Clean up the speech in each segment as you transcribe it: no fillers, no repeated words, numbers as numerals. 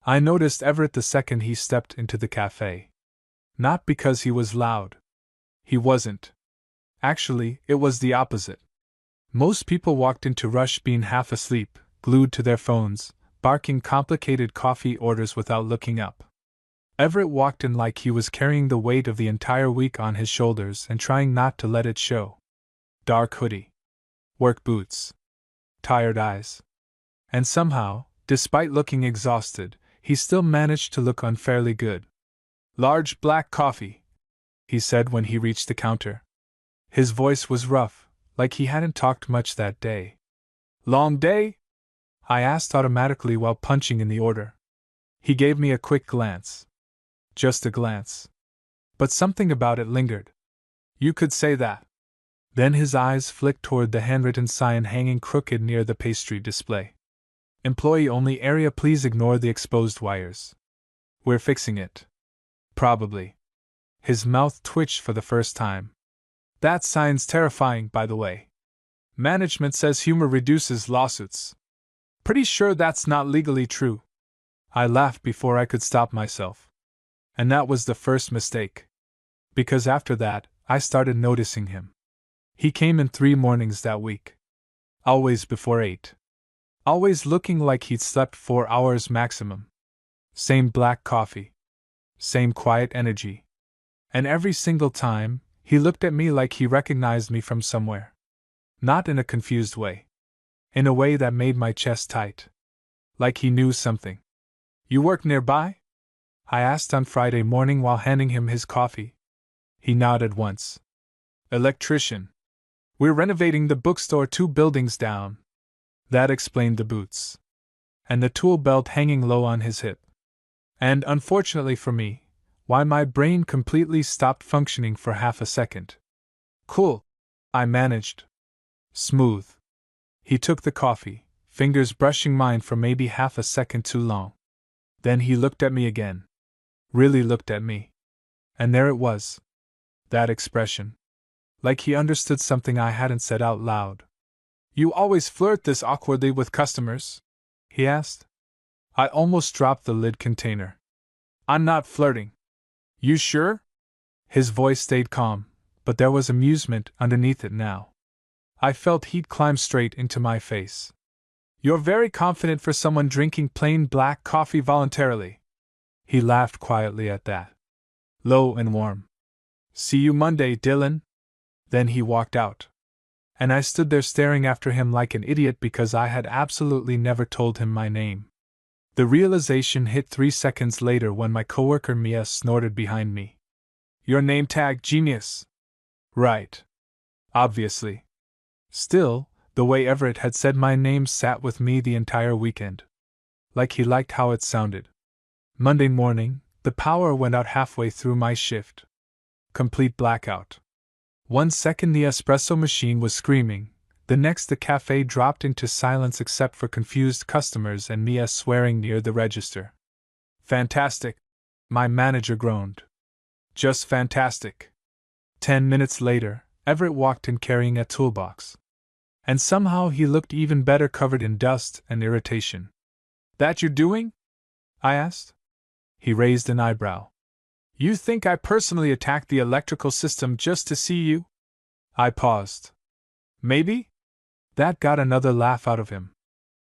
I noticed Everett the second he stepped into the cafe. Not because he was loud. He wasn't. Actually, it was the opposite. Most people walked in to rush being half asleep, glued to their phones, barking complicated coffee orders without looking up. Everett walked in like he was carrying the weight of the entire week on his shoulders and trying not to let it show. Dark hoodie. Work boots. Tired eyes. And somehow, despite looking exhausted, he still managed to look unfairly good. "Large black coffee," he said when he reached the counter. His voice was rough, like he hadn't talked much that day. "Long day?" I asked automatically while punching in the order. He gave me a quick glance. Just a glance. But something about it lingered. "You could say that." Then his eyes flicked toward the handwritten sign hanging crooked near the pastry display. "Employee only area, please ignore the exposed wires. We're fixing it." Probably. His mouth twitched for the first time. "That sign's terrifying, by the way. Management says humor reduces lawsuits. Pretty sure that's not legally true." I laughed before I could stop myself. And that was the first mistake. Because after that, I started noticing him. He came in 3 mornings that week. Always before 8. Always looking like he'd slept 4 hours maximum. Same black coffee. Same quiet energy. And every single time, he looked at me like he recognized me from somewhere. Not in a confused way. In a way that made my chest tight. Like he knew something. "You work nearby?" I asked on Friday morning while handing him his coffee. He nodded once. "Electrician. We're renovating the bookstore 2 buildings down." That explained the boots. And the tool belt hanging low on his hip. And, unfortunately for me, why my brain completely stopped functioning for half a second. "Cool," I managed. "Smooth." He took the coffee, fingers brushing mine for maybe half a second too long. Then he looked at me again. Really looked at me. And there it was. That expression. Like he understood something I hadn't said out loud. "You always flirt this awkwardly with customers?" he asked. I almost dropped the lid container. "I'm not flirting." "You sure?" His voice stayed calm, but there was amusement underneath it now. I felt heat climb straight into my face. "You're very confident for someone drinking plain black coffee voluntarily." He laughed quietly at that. Low and warm. "See you Monday, Dylan." Then he walked out. And I stood there staring after him like an idiot because I had absolutely never told him my name. The realization hit 3 seconds later when my coworker Mia snorted behind me. "Your name tag genius." Right. Obviously. Still, the way Everett had said my name sat with me the entire weekend. Like he liked how it sounded. Monday morning, the power went out halfway through my shift. Complete blackout. 1 second the espresso machine was screaming, the next the cafe dropped into silence except for confused customers and Mia swearing near the register. "Fantastic," my manager groaned. "Just fantastic." 10 minutes later, Everett walked in carrying a toolbox. And somehow he looked even better covered in dust and irritation. "That you're doing?" I asked. He raised an eyebrow. "You think I personally attacked the electrical system just to see you?" I paused. "Maybe?" That got another laugh out of him.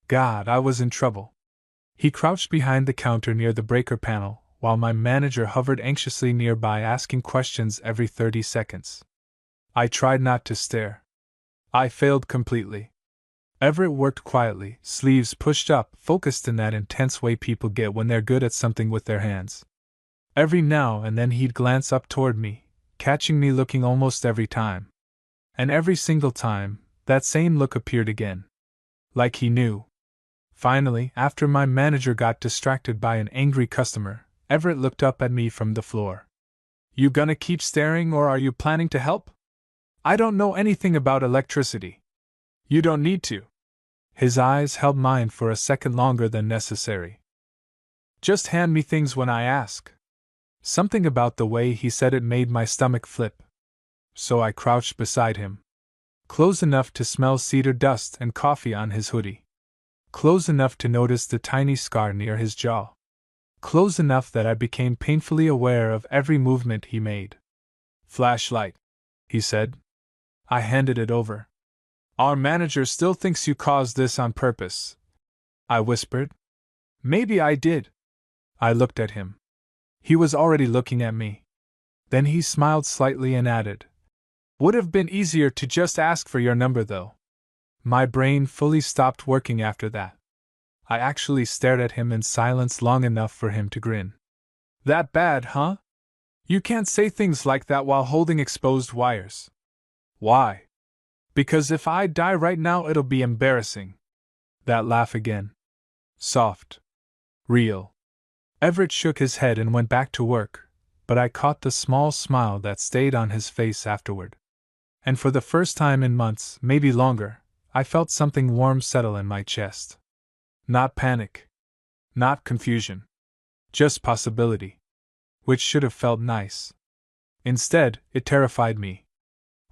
God, I was in trouble. He crouched behind the counter near the breaker panel, while my manager hovered anxiously nearby asking questions every 30 seconds. I tried not to stare. I failed completely. Everett worked quietly, sleeves pushed up, focused in that intense way people get when they're good at something with their hands. Every now and then he'd glance up toward me, catching me looking almost every time. And every single time, that same look appeared again. Like he knew. Finally, after my manager got distracted by an angry customer, Everett looked up at me from the floor. "You gonna keep staring or are you planning to help? I don't know anything about electricity." "You don't need to." His eyes held mine for a second longer than necessary. "Just hand me things when I ask." Something about the way he said it made my stomach flip. So I crouched beside him. Close enough to smell cedar dust and coffee on his hoodie. Close enough to notice the tiny scar near his jaw. close enough that I became painfully aware of every movement he made. "Flashlight," he said. I handed it over. "Our manager still thinks you caused this on purpose," I whispered. "Maybe I did." I looked at him. He was already looking at me. Then he smiled slightly and added, "Would have been easier to just ask for your number, though." My brain fully stopped working after that. I actually stared at him in silence long enough for him to grin. "That bad, huh? You can't say things like that while holding exposed wires." "Why?" "Because if I die right now, it'll be embarrassing." That laugh again. Soft. Real. Everett shook his head and went back to work, but I caught the small smile that stayed on his face afterward. And for the first time in months, maybe longer, I felt something warm settle in my chest. Not panic. Not confusion. Just possibility. Which should have felt nice. Instead, it terrified me.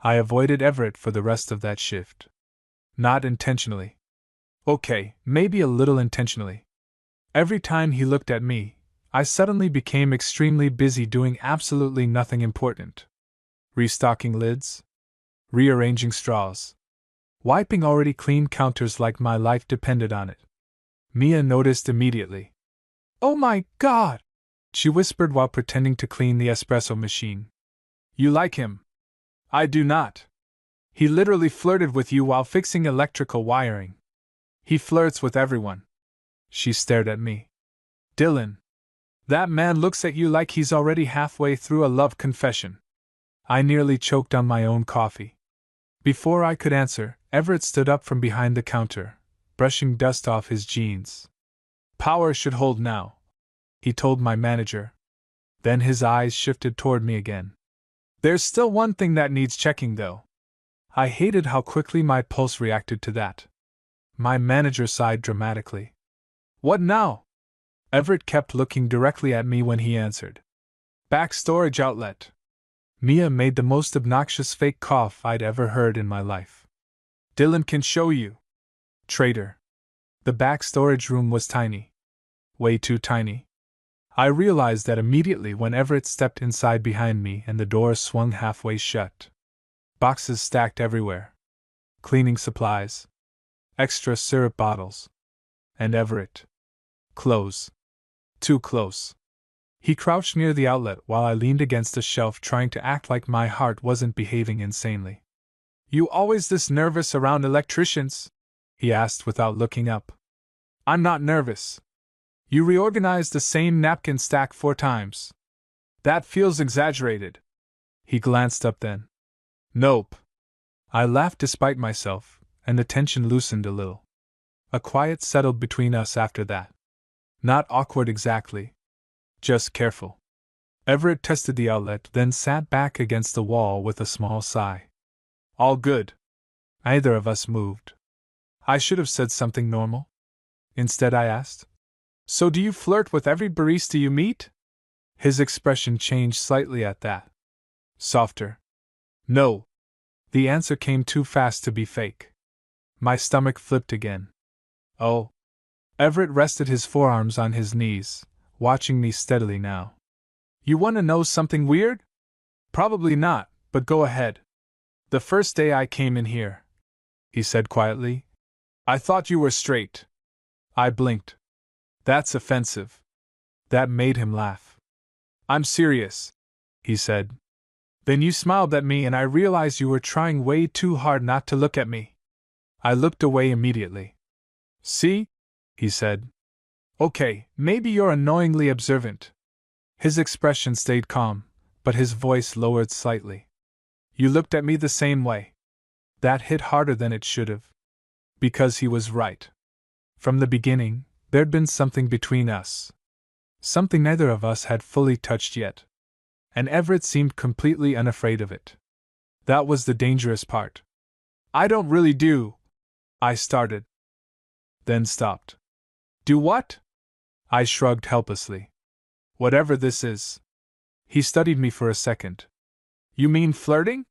I avoided Everett for the rest of that shift. Not intentionally. Okay, maybe a little intentionally. Every time he looked at me, I suddenly became extremely busy doing absolutely nothing important. Restocking lids. Rearranging straws. Wiping already clean counters like my life depended on it. Mia noticed immediately. "Oh my God!" she whispered while pretending to clean the espresso machine. "You like him?" "I do not. He literally flirted with you while fixing electrical wiring." "He flirts with everyone." She stared at me. "Dylan, that man looks at you like he's already halfway through a love confession." I nearly choked on my own coffee. Before I could answer, Everett stood up from behind the counter, brushing dust off his jeans. "Power should hold now," he told my manager. Then his eyes shifted toward me again. "There's still one thing that needs checking, though." I hated how quickly my pulse reacted to that. My manager sighed dramatically. "What now?" Everett kept looking directly at me when he answered. "Back storage outlet." Mia made the most obnoxious fake cough I'd ever heard in my life. "Dylan can show you." Traitor. The back storage room was tiny. Way too tiny. I realized that immediately when Everett stepped inside behind me and the door swung halfway shut. Boxes stacked everywhere. Cleaning supplies. Extra syrup bottles. And Everett. Close. Too close. He crouched near the outlet while I leaned against a shelf trying to act like my heart wasn't behaving insanely. "You always this nervous around electricians?" he asked without looking up. "I'm not nervous. You reorganized the same napkin stack 4 times. That feels exaggerated." He glanced up then. "Nope." I laughed despite myself, and the tension loosened a little. A quiet settled between us after that. Not awkward exactly. Just careful. Everett tested the outlet, then sat back against the wall with a small sigh. "All good." Neither of us moved. I should have said something normal. Instead, I asked, "So do you flirt with every barista you meet?" His expression changed slightly at that. Softer. "No." The answer came too fast to be fake. My stomach flipped again. "Oh." Everett rested his forearms on his knees, watching me steadily now. "You want to know something weird?" "Probably not, but go ahead." "The first day I came in here," he said quietly, "I thought you were straight." I blinked. "That's offensive." That made him laugh. "I'm serious," he said. "Then you smiled at me and I realized you were trying way too hard not to look at me." I looked away immediately. "See?" he said. "Okay, maybe you're annoyingly observant." His expression stayed calm, but his voice lowered slightly. "You looked at me the same way." That hit harder than it should have. Because he was right. From the beginning, there'd been something between us. Something neither of us had fully touched yet. And Everett seemed completely unafraid of it. That was the dangerous part. "I don't really do," I started. Then stopped. "Do what?" I shrugged helplessly. "Whatever this is." He studied me for a second. "You mean flirting?"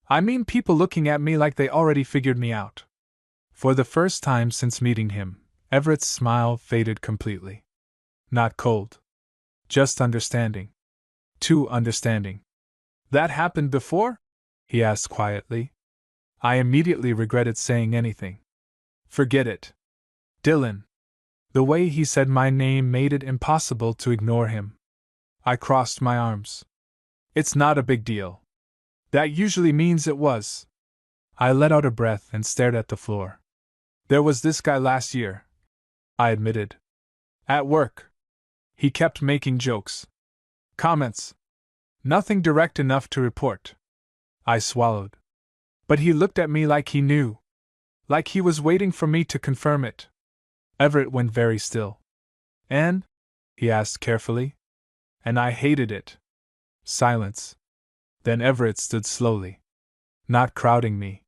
"I mean people looking at me like they already figured me out." For the first time since meeting him, Everett's smile faded completely. Not cold. Just understanding. Too understanding. That happened before? He asked quietly. I immediately regretted saying anything. Forget it. Dylan. The way he said my name made it impossible to ignore him. I crossed my arms. It's not a big deal. That usually means it was. I let out a breath and stared at the floor. There was this guy last year, I admitted. At work. He kept making jokes. Comments. Nothing direct enough to report. I swallowed. But he looked at me like he knew. Like he was waiting for me to confirm it. Everett went very still. And? He asked carefully. And I hated it. Silence. Then Everett stood slowly. Not crowding me.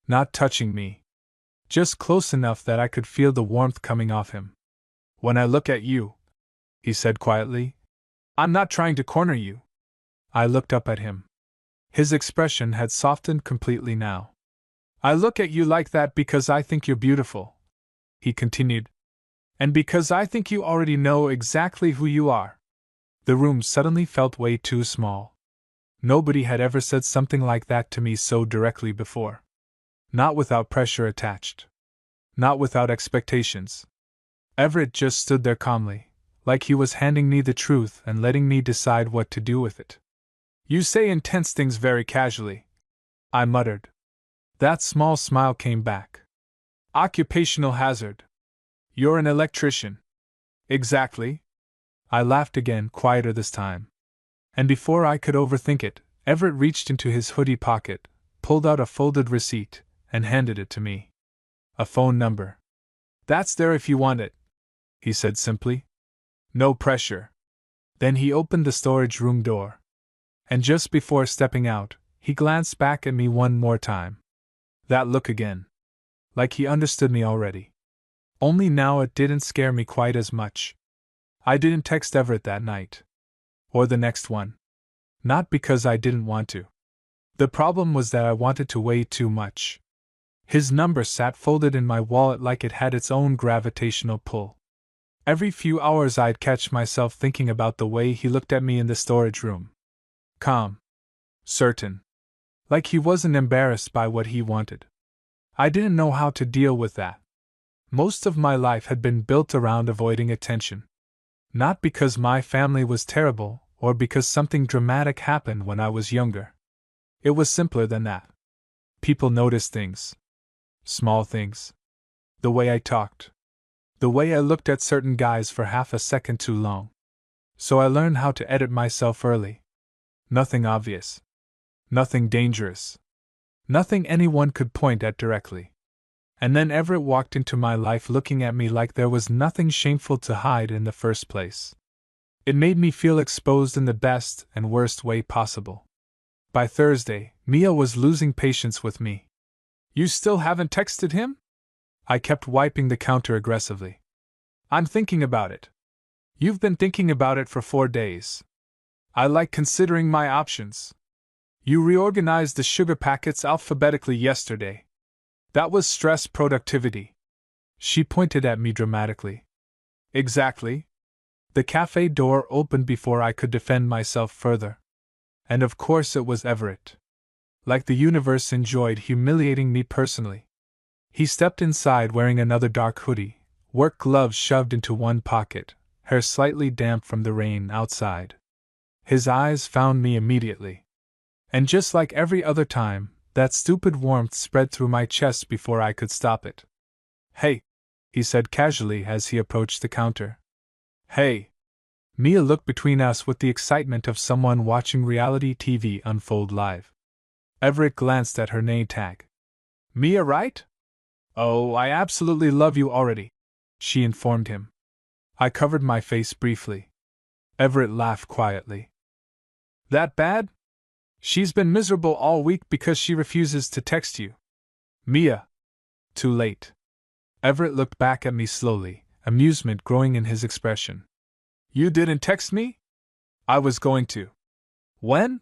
Not touching me. Just close enough that I could feel the warmth coming off him. When I look at you, he said quietly, I'm not trying to corner you. I looked up at him. His expression had softened completely now. I look at you like that because I think you're beautiful, he continued. And because I think you already know exactly who you are. The room suddenly felt way too small. Nobody had ever said something like that to me so directly before. Not without pressure attached. Not without expectations. Everett just stood there calmly, like he was handing me the truth and letting me decide what to do with it. You say intense things very casually, I muttered. That small smile came back. Occupational hazard. You're an electrician. Exactly. I laughed again, quieter this time. And before I could overthink it, Everett reached into his hoodie pocket, pulled out a folded receipt, and handed it to me. A phone number. That's there if you want it, he said simply. No pressure. Then he opened the storage room door. And just before stepping out, he glanced back at me one more time. That look again. Like he understood me already. Only now it didn't scare me quite as much. I didn't text Everett that night. Or the next one. Not because I didn't want to. The problem was that I wanted to way too much. His number sat folded in my wallet like it had its own gravitational pull. Every few hours I'd catch myself thinking about the way he looked at me in the storage room. Calm. Certain. Like he wasn't embarrassed by what he wanted. I didn't know how to deal with that. Most of my life had been built around avoiding attention. Not because my family was terrible, or because something dramatic happened when I was younger. It was simpler than that. People noticed things. Small things. The way I talked. The way I looked at certain guys for half a second too long. So I learned how to edit myself early. Nothing obvious. Nothing dangerous. Nothing anyone could point at directly. And then Everett walked into my life looking at me like there was nothing shameful to hide in the first place. It made me feel exposed in the best and worst way possible. By Thursday, Mia was losing patience with me. You still haven't texted him? I kept wiping the counter aggressively. I'm thinking about it. You've been thinking about it for 4 days. I like considering my options. You reorganized the sugar packets alphabetically yesterday. That was stress productivity. She pointed at me dramatically. Exactly. The cafe door opened before I could defend myself further. And of course it was Everett. Like the universe enjoyed humiliating me personally. He stepped inside wearing another dark hoodie, work gloves shoved into one pocket, hair slightly damp from the rain outside. His eyes found me immediately. And just like every other time, that stupid warmth spread through my chest before I could stop it. Hey, he said casually as he approached the counter. Hey. Mia looked between us with the excitement of someone watching reality TV unfold live. Everett glanced at her name tag. Mia, right? Oh, I absolutely love you already, she informed him. I covered my face briefly. Everett laughed quietly. That bad? She's been miserable all week because she refuses to text you. Mia. Too late. Everett looked back at me slowly, amusement growing in his expression. You didn't text me? I was going to. When?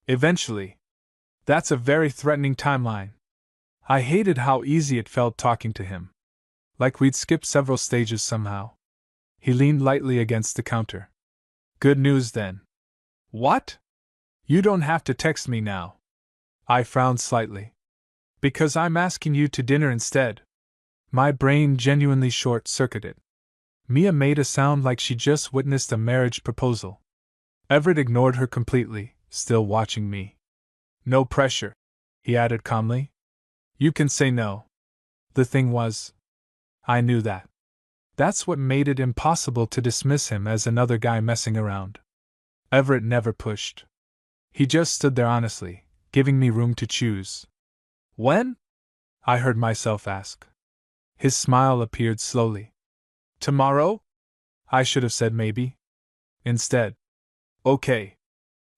Eventually. That's a very threatening timeline. I hated how easy it felt talking to him. Like we'd skipped several stages somehow. He leaned lightly against the counter. Good news then. What? You don't have to text me now. I frowned slightly. Because I'm asking you to dinner instead. My brain genuinely short-circuited. Mia made a sound like she just witnessed a marriage proposal. Everett ignored her completely, still watching me. No pressure, he added calmly. You can say no. The thing was, I knew that. That's what made it impossible to dismiss him as another guy messing around. Everett never pushed. He just stood there honestly, giving me room to choose. When? I heard myself ask. His smile appeared slowly. Tomorrow? I should have said maybe. Instead. Okay.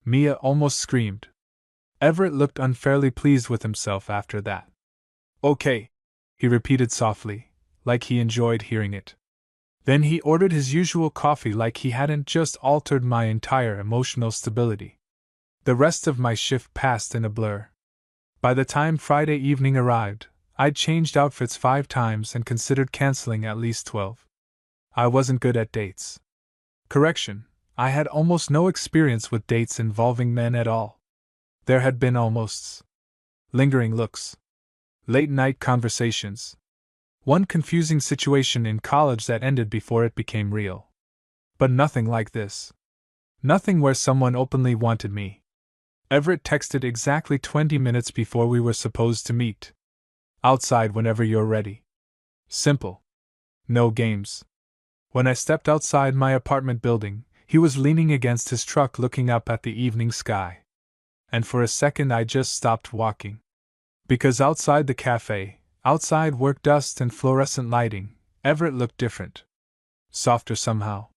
Mia almost screamed. Everett looked unfairly pleased with himself after that. Okay, he repeated softly, like he enjoyed hearing it. Then he ordered his usual coffee like he hadn't just altered my entire emotional stability. The rest of my shift passed in a blur. By the time Friday evening arrived, I'd changed outfits 5 times and considered canceling at least 12. I wasn't good at dates. Correction, I had almost no experience with dates involving men at all. There had been almosts. Lingering looks. Late-night conversations. One confusing situation in college that ended before it became real. But nothing like this. Nothing where someone openly wanted me. Everett texted exactly 20 minutes before we were supposed to meet. Outside whenever you're ready. Simple. No games. When I stepped outside my apartment building, he was leaning against his truck looking up at the evening sky. And for a second I just stopped walking. Because outside the cafe, outside work dust and fluorescent lighting, Everett looked different. Softer somehow.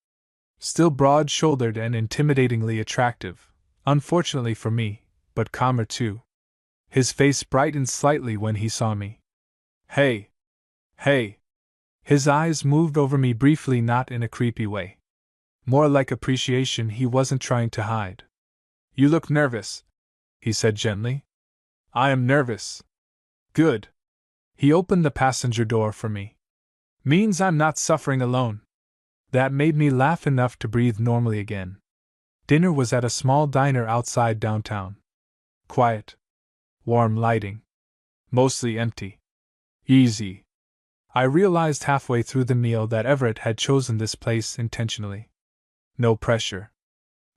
Still broad-shouldered and intimidatingly attractive, unfortunately for me, but calmer too. His face brightened slightly when he saw me. Hey! Hey! His eyes moved over me briefly, not in a creepy way. More like appreciation he wasn't trying to hide. You look nervous, he said gently. I am nervous. Good. He opened the passenger door for me. Means I'm not suffering alone. That made me laugh enough to breathe normally again. Dinner was at a small diner outside downtown. Quiet. Warm lighting. Mostly empty. Easy. I realized halfway through the meal that Everett had chosen this place intentionally. No pressure.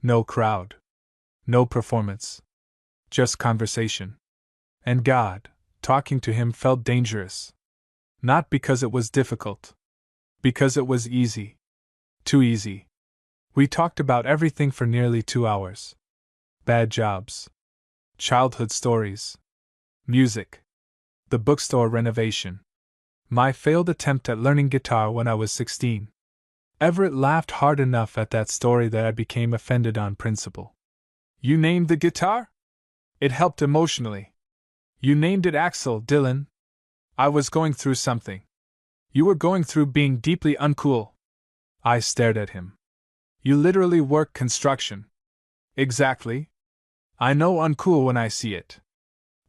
No crowd. No performance. Just conversation. And God, talking to him felt dangerous. Not because it was difficult. Because it was easy. Too easy. We talked about everything for nearly 2 hours. Bad jobs. Childhood stories. Music. The bookstore renovation. My failed attempt at learning guitar when I was 16. Everett laughed hard enough at that story that I became offended on principle. You named the guitar? It helped emotionally. You named it Axel, Dylan. I was going through something. You were going through being deeply uncool. I stared at him. You literally work construction. Exactly. I know uncool when I see it.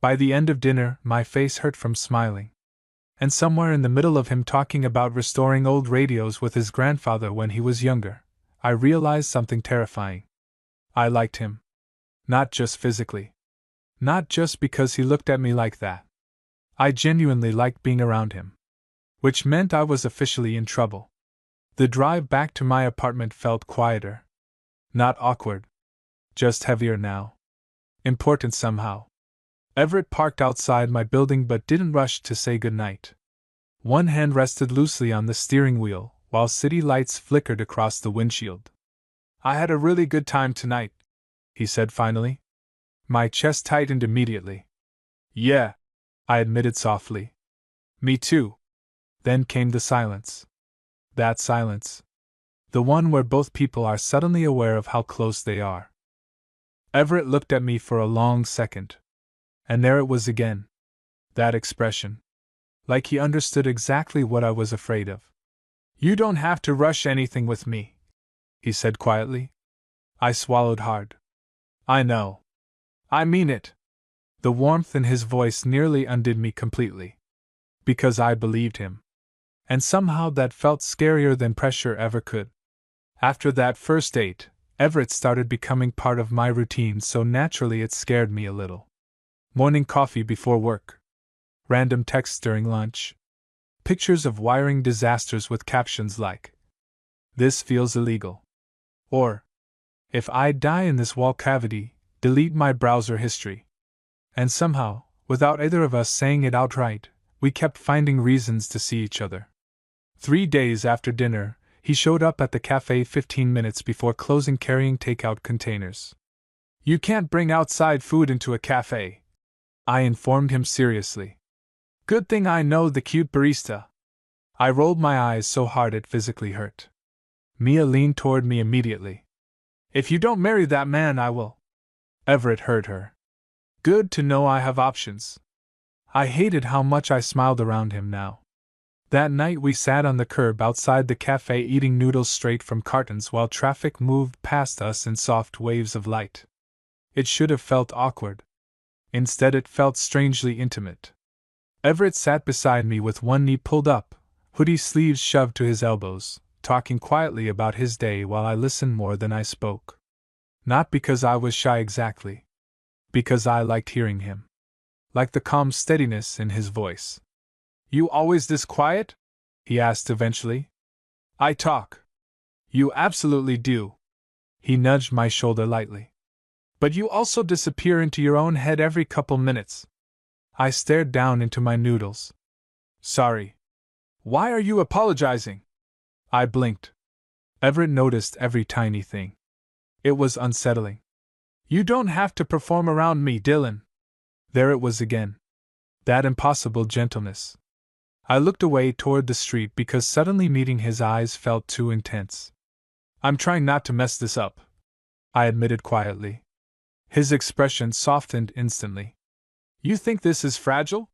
By the end of dinner, my face hurt from smiling. And somewhere in the middle of him talking about restoring old radios with his grandfather when he was younger, I realized something terrifying. I liked him. Not just physically. Not just because he looked at me like that. I genuinely liked being around him. Which meant I was officially in trouble. The drive back to my apartment felt quieter. Not awkward. Just heavier now. Important somehow. Everett parked outside my building but didn't rush to say goodnight. One hand rested loosely on the steering wheel, while city lights flickered across the windshield. I had a really good time tonight, he said finally. My chest tightened immediately. Yeah, I admitted softly. Me too. Then came the silence. That silence. The one where both people are suddenly aware of how close they are. Everett looked at me for a long second. And there it was again. That expression. Like he understood exactly what I was afraid of. You don't have to rush anything with me, he said quietly. I swallowed hard. I know. I mean it. The warmth in his voice nearly undid me completely. Because I believed him. And somehow that felt scarier than pressure ever could. After that first date, Everett started becoming part of my routine so naturally it scared me a little. Morning coffee before work. Random texts during lunch. Pictures of wiring disasters with captions like, "This feels illegal." Or, "If I die in this wall cavity, delete my browser history." And somehow, without either of us saying it outright, we kept finding reasons to see each other. 3 days after dinner, he showed up at the cafe 15 minutes before closing carrying takeout containers. "You can't bring outside food into a cafe," I informed him seriously. "Good thing I know the cute barista." I rolled my eyes so hard it physically hurt. Mia leaned toward me immediately. "If you don't marry that man, I will." Everett heard her. Good to know I have options. I hated how much I smiled around him now. That night we sat on the curb outside the cafe eating noodles straight from cartons while traffic moved past us in soft waves of light. It should have felt awkward. Instead, it felt strangely intimate. Everett sat beside me with one knee pulled up, hoodie sleeves shoved to his elbows, talking quietly about his day while I listened more than I spoke. Not because I was shy exactly. Because I liked hearing him. Liked the calm steadiness in his voice. "You always this quiet?" he asked eventually. "I talk." "You absolutely do." He nudged my shoulder lightly. "But you also disappear into your own head every couple minutes." I stared down into my noodles. "Sorry." "Why are you apologizing?" I blinked. Everett noticed every tiny thing. It was unsettling. "You don't have to perform around me, Dylan." There it was again. That impossible gentleness. I looked away toward the street because suddenly meeting his eyes felt too intense. "I'm trying not to mess this up," I admitted quietly. His expression softened instantly. "You think this is fragile?"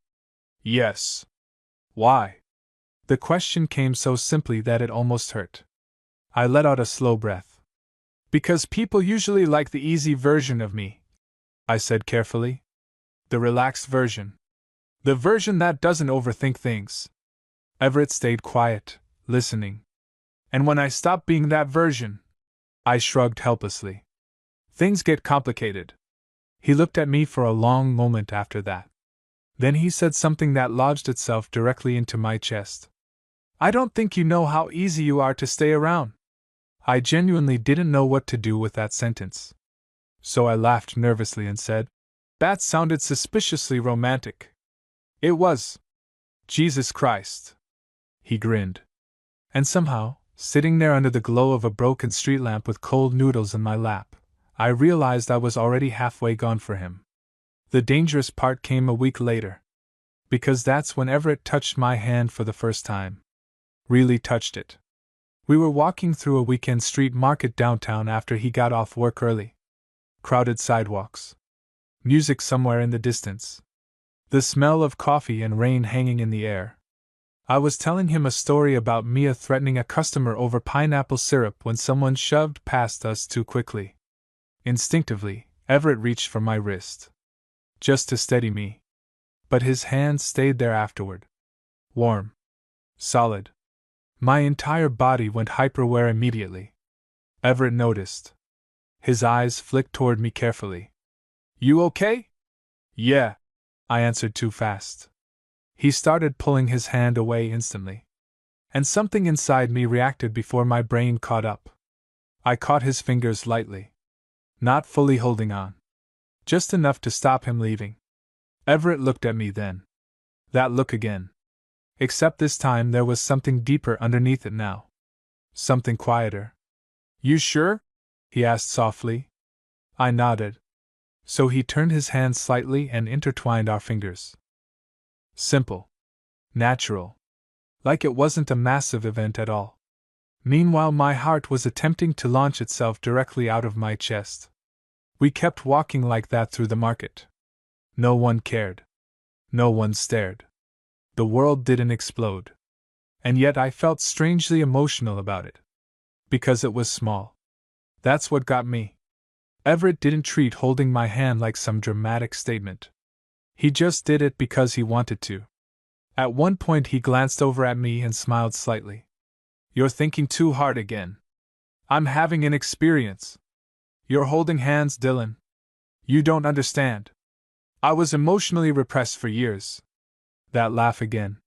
"Yes." "Why?" The question came so simply that it almost hurt. I let out a slow breath. "Because people usually like the easy version of me," I said carefully. "The relaxed version. The version that doesn't overthink things." Everett stayed quiet, listening. "And when I stop being that version," I shrugged helplessly, "things get complicated." He looked at me for a long moment after that. Then he said something that lodged itself directly into my chest. "I don't think you know how easy you are to stay around." I genuinely didn't know what to do with that sentence. So I laughed nervously and said, "That sounded suspiciously romantic." "It was." "Jesus Christ." He grinned. And somehow, sitting there under the glow of a broken street lamp with cold noodles in my lap, I realized I was already halfway gone for him. The dangerous part came a week later. Because that's when Everett touched my hand for the first time. Really touched it. We were walking through a weekend street market downtown after he got off work early. Crowded sidewalks. Music somewhere in the distance. The smell of coffee and rain hanging in the air. I was telling him a story about Mia threatening a customer over pineapple syrup when someone shoved past us too quickly. Instinctively, Everett reached for my wrist. Just to steady me. But his hand stayed there afterward. Warm. Solid. My entire body went hyper-aware immediately. Everett noticed. His eyes flicked toward me carefully. "You okay?" "Yeah," I answered too fast. He started pulling his hand away instantly. And something inside me reacted before my brain caught up. I caught his fingers lightly. Not fully holding on. Just enough to stop him leaving. Everett looked at me then. That look again. Except this time there was something deeper underneath it now. Something quieter. "You sure?" he asked softly. I nodded. So he turned his hand slightly and intertwined our fingers. Simple. Natural. Like it wasn't a massive event at all. Meanwhile, my heart was attempting to launch itself directly out of my chest. We kept walking like that through the market. No one cared. No one stared. The world didn't explode. And yet I felt strangely emotional about it. Because it was small. That's what got me. Everett didn't treat holding my hand like some dramatic statement. He just did it because he wanted to. At one point he glanced over at me and smiled slightly. "You're thinking too hard again. I'm having an experience." You're holding hands, Dylan. You don't understand. I was emotionally repressed for years. That laugh again.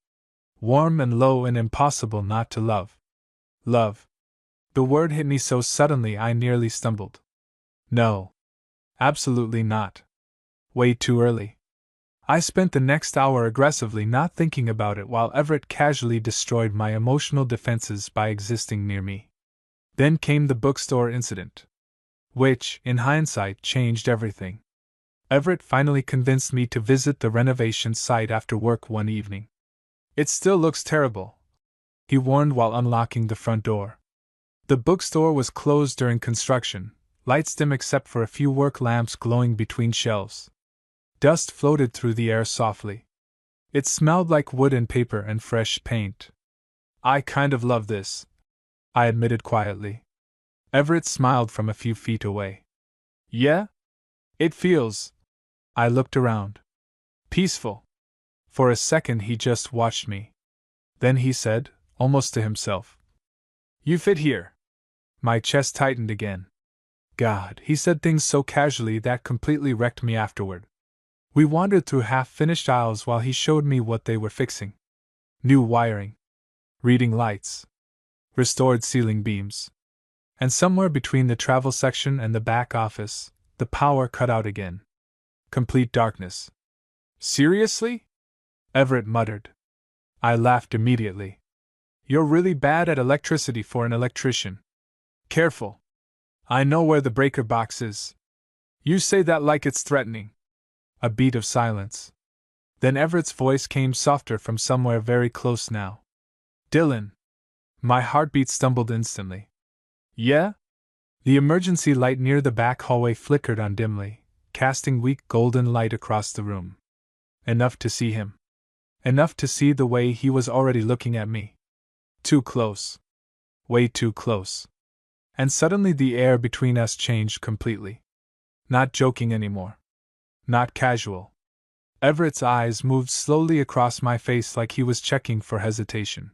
Warm and low and impossible not to love. Love. The word hit me so suddenly I nearly stumbled. No. Absolutely not. Way too early. I spent the next hour aggressively not thinking about it while Everett casually destroyed my emotional defenses by existing near me. Then came the bookstore incident, which, in hindsight, changed everything. Everett finally convinced me to visit the renovation site after work one evening. It still looks terrible, he warned while unlocking the front door. The bookstore was closed during construction, lights dim except for a few work lamps glowing between shelves. Dust floated through the air softly. It smelled like wood and paper and fresh paint. I kind of love this, I admitted quietly. Everett smiled from a few feet away. Yeah? It feels. I looked around. Peaceful. For a second he just watched me. Then he said, almost to himself, You fit here. My chest tightened again. God, he said things so casually that completely wrecked me afterward. We wandered through half-finished aisles while he showed me what they were fixing. New wiring. Reading lights. Restored ceiling beams. And somewhere between the travel section and the back office, the power cut out again. Complete darkness. Seriously? Everett muttered. I laughed immediately. You're really bad at electricity for an electrician. Careful. I know where the breaker box is. You say that like it's threatening. A beat of silence. Then Everett's voice came softer from somewhere very close now. Dylan. My heartbeat stumbled instantly. Yeah? The emergency light near the back hallway flickered on dimly, casting weak golden light across the room. Enough to see him. Enough to see the way he was already looking at me. Too close. Way too close. And suddenly the air between us changed completely. Not joking anymore. Not casual. Everett's eyes moved slowly across my face like he was checking for hesitation.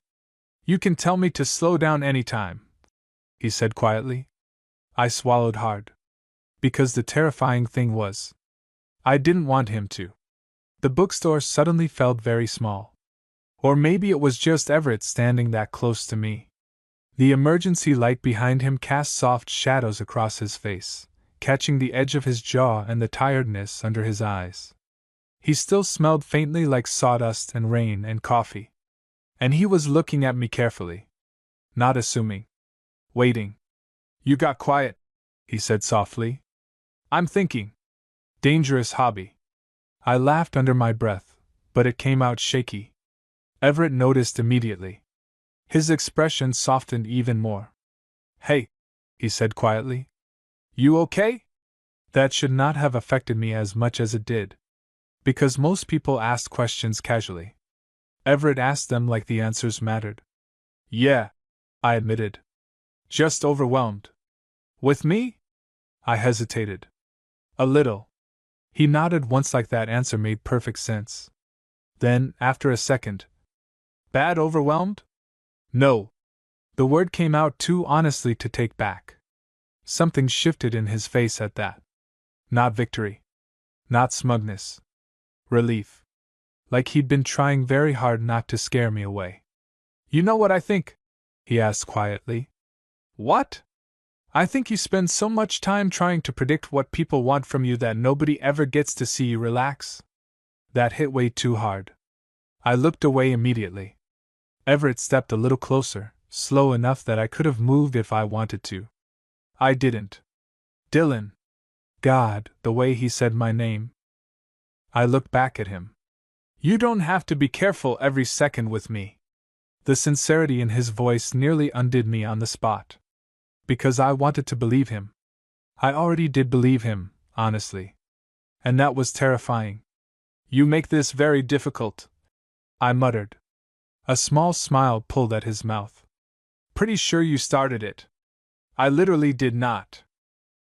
You can tell me to slow down anytime, he said quietly. I swallowed hard. Because the terrifying thing was, I didn't want him to. The bookstore suddenly felt very small. Or maybe it was just Everett standing that close to me. The emergency light behind him cast soft shadows across his face, catching the edge of his jaw and the tiredness under his eyes. He still smelled faintly like sawdust and rain and coffee. And he was looking at me carefully. Not assuming. Waiting. You got quiet, he said softly. I'm thinking. Dangerous hobby. I laughed under my breath, but it came out shaky. Everett noticed immediately. His expression softened even more. Hey, he said quietly. You okay? That should not have affected me as much as it did. Because most people asked questions casually. Everett asked them like the answers mattered. Yeah, I admitted. Just overwhelmed. With me? I hesitated. A little. He nodded once like that answer made perfect sense. Then, after a second, bad overwhelmed? No. The word came out too honestly to take back. Something shifted in his face at that. Not victory. Not smugness. Relief. Like he'd been trying very hard not to scare me away. You know what I think? He asked quietly. What? I think you spend so much time trying to predict what people want from you that nobody ever gets to see you relax. That hit way too hard. I looked away immediately. Everett stepped a little closer, slow enough that I could have moved if I wanted to. I didn't. Dylan. God, the way he said my name. I looked back at him. You don't have to be careful every second with me. The sincerity in his voice nearly undid me on the spot. Because I wanted to believe him. I already did believe him, honestly. And that was terrifying. You make this very difficult, I muttered. A small smile pulled at his mouth. Pretty sure you started it. I literally did not.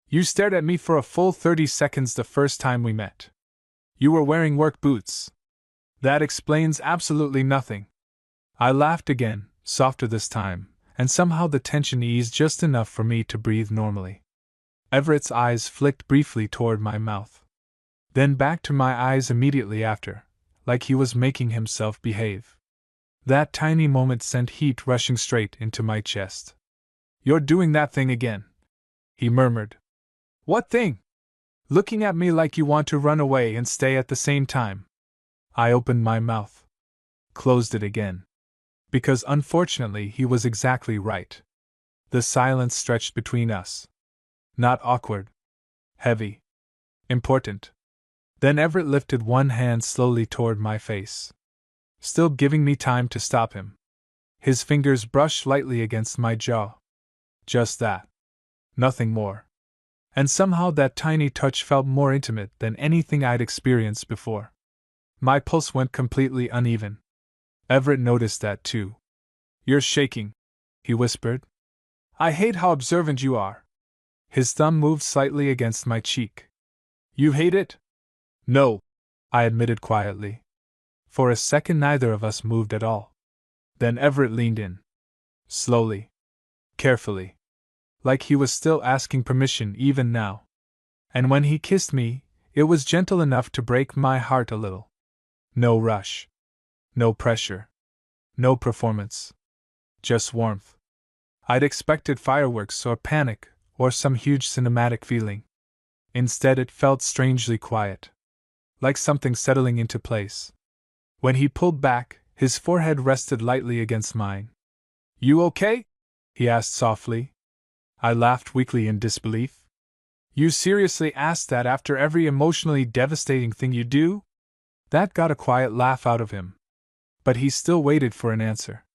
You stared at me for a full 30 seconds the first time we met. You were wearing work boots. That explains absolutely nothing. I laughed again, softer this time, and somehow the tension eased just enough for me to breathe normally. Everett's eyes flicked briefly toward my mouth. Then back to my eyes immediately after, like he was making himself behave. That tiny moment sent heat rushing straight into my chest. "You're doing that thing again," he murmured. "What thing?" "Looking at me like you want to run away and stay at the same time." I opened my mouth. Closed it again. Because unfortunately he was exactly right. The silence stretched between us. Not awkward. Heavy. Important. Then Everett lifted one hand slowly toward my face, still giving me time to stop him. His fingers brushed lightly against my jaw. Just that. Nothing more. And somehow that tiny touch felt more intimate than anything I'd experienced before. My pulse went completely uneven. Everett noticed that too. "You're shaking," he whispered. "I hate how observant you are." His thumb moved slightly against my cheek. "You hate it?" "No," I admitted quietly. For a second neither of us moved at all. Then Everett leaned in. Slowly. Carefully. Like he was still asking permission even now. And when he kissed me, it was gentle enough to break my heart a little. No rush. No pressure. No performance. Just warmth. I'd expected fireworks or panic or some huge cinematic feeling. Instead, it felt strangely quiet. Like something settling into place. When he pulled back, his forehead rested lightly against mine. "You okay?" he asked softly. I laughed weakly in disbelief. "You seriously ask that after every emotionally devastating thing you do?" That got a quiet laugh out of him. But he still waited for an answer.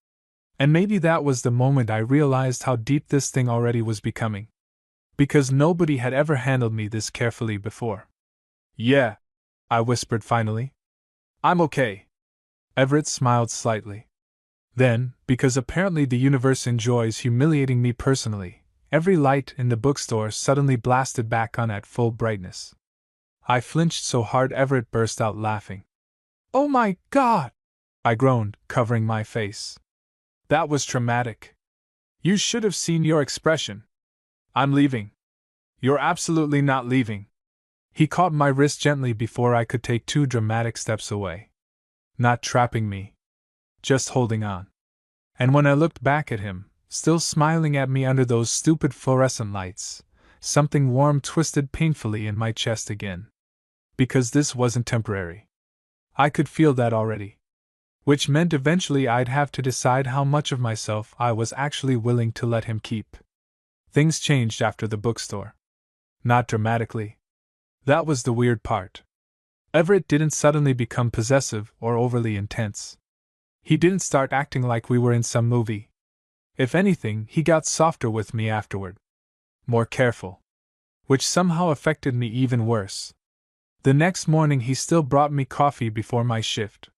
And maybe that was the moment I realized how deep this thing already was becoming. Because nobody had ever handled me this carefully before. "Yeah," I whispered finally. "I'm okay." Everett smiled slightly. Then, because apparently the universe enjoys humiliating me personally, every light in the bookstore suddenly blasted back on at full brightness. I flinched so hard Everett burst out laughing. "Oh my God!" I groaned, covering my face. "That was traumatic. You should have seen your expression." "I'm leaving." "You're absolutely not leaving." He caught my wrist gently before I could take 2 dramatic steps away. Not trapping me. Just holding on. And when I looked back at him, still smiling at me under those stupid fluorescent lights, something warm twisted painfully in my chest again. Because this wasn't temporary. I could feel that already. Which meant eventually I'd have to decide how much of myself I was actually willing to let him keep. Things changed after the bookstore. Not dramatically. That was the weird part. Everett didn't suddenly become possessive or overly intense. He didn't start acting like we were in some movie. If anything, he got softer with me afterward. More careful. Which somehow affected me even worse. The next morning he still brought me coffee before my shift.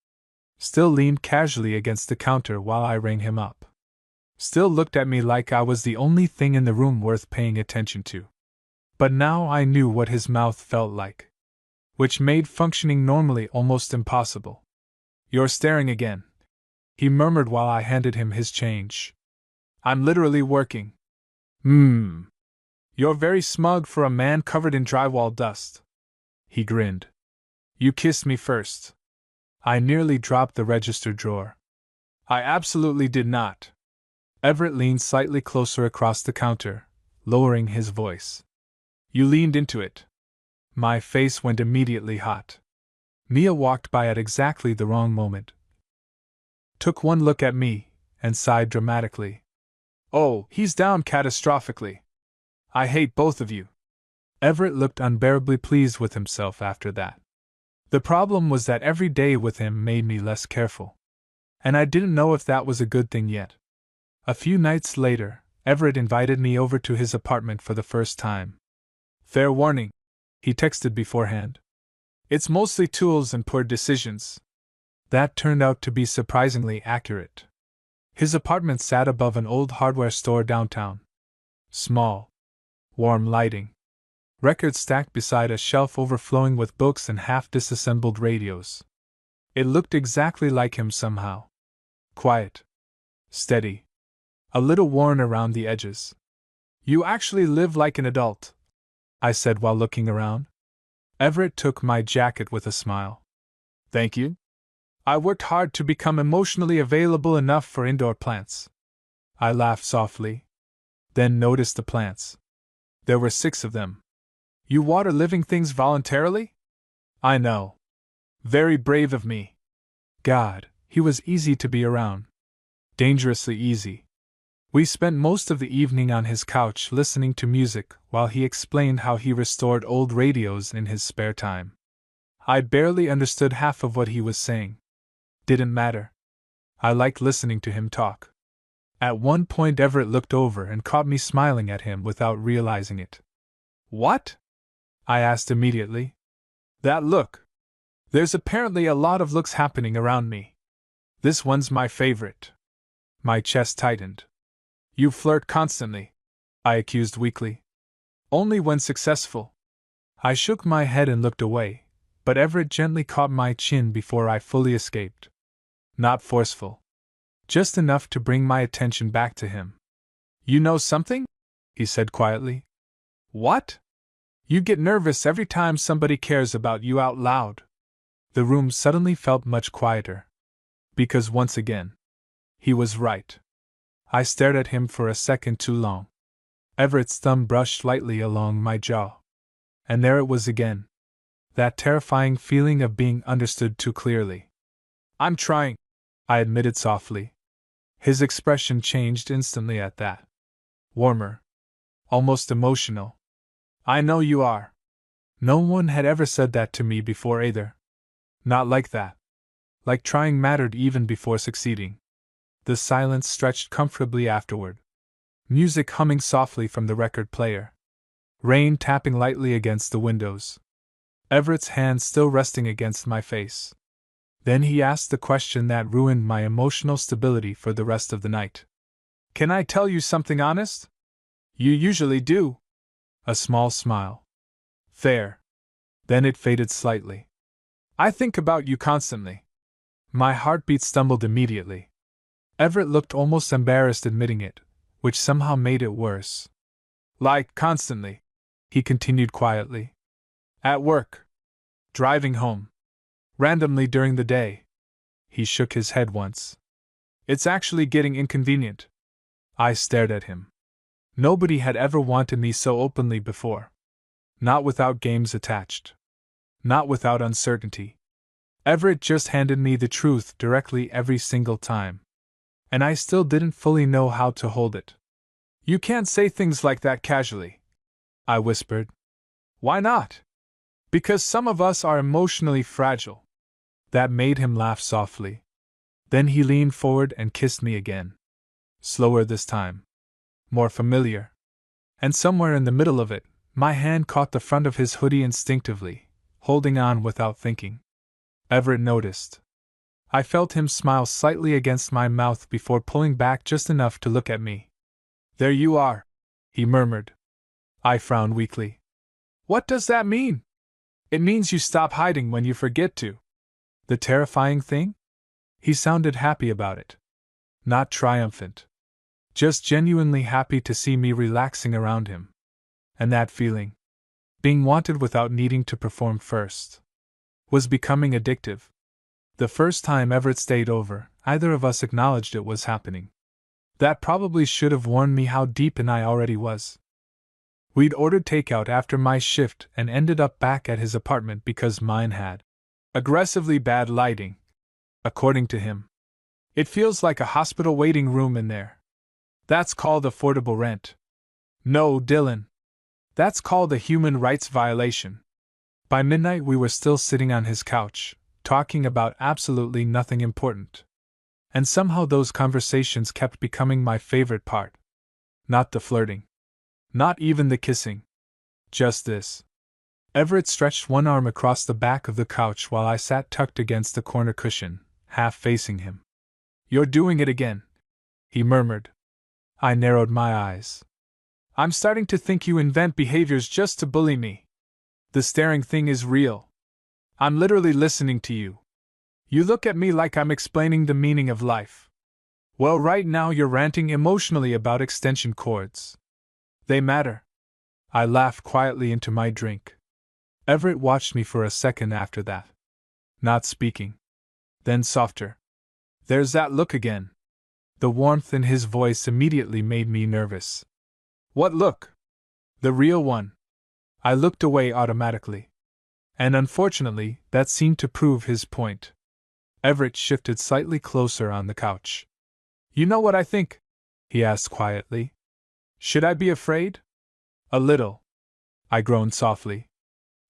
Still leaned casually against the counter while I rang him up. Still looked at me like I was the only thing in the room worth paying attention to. But now I knew what his mouth felt like. Which made functioning normally almost impossible. "You're staring again," he murmured while I handed him his change. "I'm literally working." You're very smug for a man covered in drywall dust." He grinned. "You kissed me first." I nearly dropped the register drawer. "I absolutely did not." Everett leaned slightly closer across the counter, lowering his voice. "You leaned into it." My face went immediately hot. Mia walked by at exactly the wrong moment. Took one look at me, and sighed dramatically. "Oh, he's down catastrophically. I hate both of you." Everett looked unbearably pleased with himself after that. The problem was that every day with him made me less careful. And I didn't know if that was a good thing yet. A few nights later, Everett invited me over to his apartment for the first time. "Fair warning," he texted beforehand. "It's mostly tools and poor decisions." That turned out to be surprisingly accurate. His apartment sat above an old hardware store downtown. Small. Warm lighting. Records stacked beside a shelf overflowing with books and half-disassembled radios. It looked exactly like him somehow. Quiet. Steady. A little worn around the edges. "You actually live like an adult," I said while looking around. Everett took my jacket with a smile. Thank you. I worked hard to become emotionally available enough for indoor plants. I laughed softly, then noticed the plants. There were 6 of them. You water living things voluntarily? I know. Very brave of me. God, he was easy to be around. Dangerously easy. We spent most of the evening on his couch listening to music while he explained how he restored old radios in his spare time. I barely understood half of what he was saying. Didn't matter. I liked listening to him talk. At one point Everett looked over and caught me smiling at him without realizing it. What? I asked immediately. That look. There's apparently a lot of looks happening around me. This one's my favorite. My chest tightened. You flirt constantly, I accused weakly. Only when successful. I shook my head and looked away, but Everett gently caught my chin before I fully escaped. Not forceful. Just enough to bring my attention back to him. You know something? He said quietly. What? You get nervous every time somebody cares about you out loud. The room suddenly felt much quieter. Because once again, he was right. I stared at him for a second too long. Everett's thumb brushed lightly along my jaw. And there it was again. That terrifying feeling of being understood too clearly. I'm trying, I admitted softly. His expression changed instantly at that. Warmer. Almost emotional. I know you are. No one had ever said that to me before either. Not like that. Like trying mattered even before succeeding. The silence stretched comfortably afterward. Music humming softly from the record player. Rain tapping lightly against the windows. Everett's hand still resting against my face. Then he asked the question that ruined my emotional stability for the rest of the night. Can I tell you something honest? You usually do. A small smile. Fair. Then it faded slightly. I think about you constantly. My heartbeat stumbled immediately. Everett looked almost embarrassed admitting it, which somehow made it worse. Like, constantly, he continued quietly. At work. Driving home. Randomly during the day. He shook his head once. It's actually getting inconvenient. I stared at him. Nobody had ever wanted me so openly before. Not without games attached. Not without uncertainty. Everett just handed me the truth directly every single time. And I still didn't fully know how to hold it. You can't say things like that casually, I whispered. Why not? Because some of us are emotionally fragile. That made him laugh softly. Then he leaned forward and kissed me again. Slower this time. More familiar. And somewhere in the middle of it, my hand caught the front of his hoodie instinctively, holding on without thinking. Everett noticed. I felt him smile slightly against my mouth before pulling back just enough to look at me. There you are, he murmured. I frowned weakly. What does that mean? It means you stop hiding when you forget to. The terrifying thing? He sounded happy about it. Not triumphant. Just genuinely happy to see me relaxing around him. And that feeling, being wanted without needing to perform first, was becoming addictive. The first time Everett stayed over, either of us acknowledged it was happening. That probably should have warned me how deep in I already was. We'd ordered takeout after my shift and ended up back at his apartment because mine had aggressively bad lighting, according to him. It feels like a hospital waiting room in there. That's called affordable rent. No, Dylan. That's called a human rights violation. By midnight we were still sitting on his couch, talking about absolutely nothing important. And somehow those conversations kept becoming my favorite part. Not the flirting. Not even the kissing. Just this. Everett stretched one arm across the back of the couch while I sat tucked against the corner cushion, half facing him. You're doing it again, he murmured. I narrowed my eyes. I'm starting to think you invent behaviors just to bully me. The staring thing is real. I'm literally listening to you. You look at me like I'm explaining the meaning of life. Well, right now you're ranting emotionally about extension cords. They matter. I laughed quietly into my drink. Everett watched me for a second after that, not speaking. Then softer. There's that look again. The warmth in his voice immediately made me nervous. What look? The real one. I looked away automatically. And unfortunately, that seemed to prove his point. Everett shifted slightly closer on the couch. You know what I think? He asked quietly. Should I be afraid? A little. I groaned softly.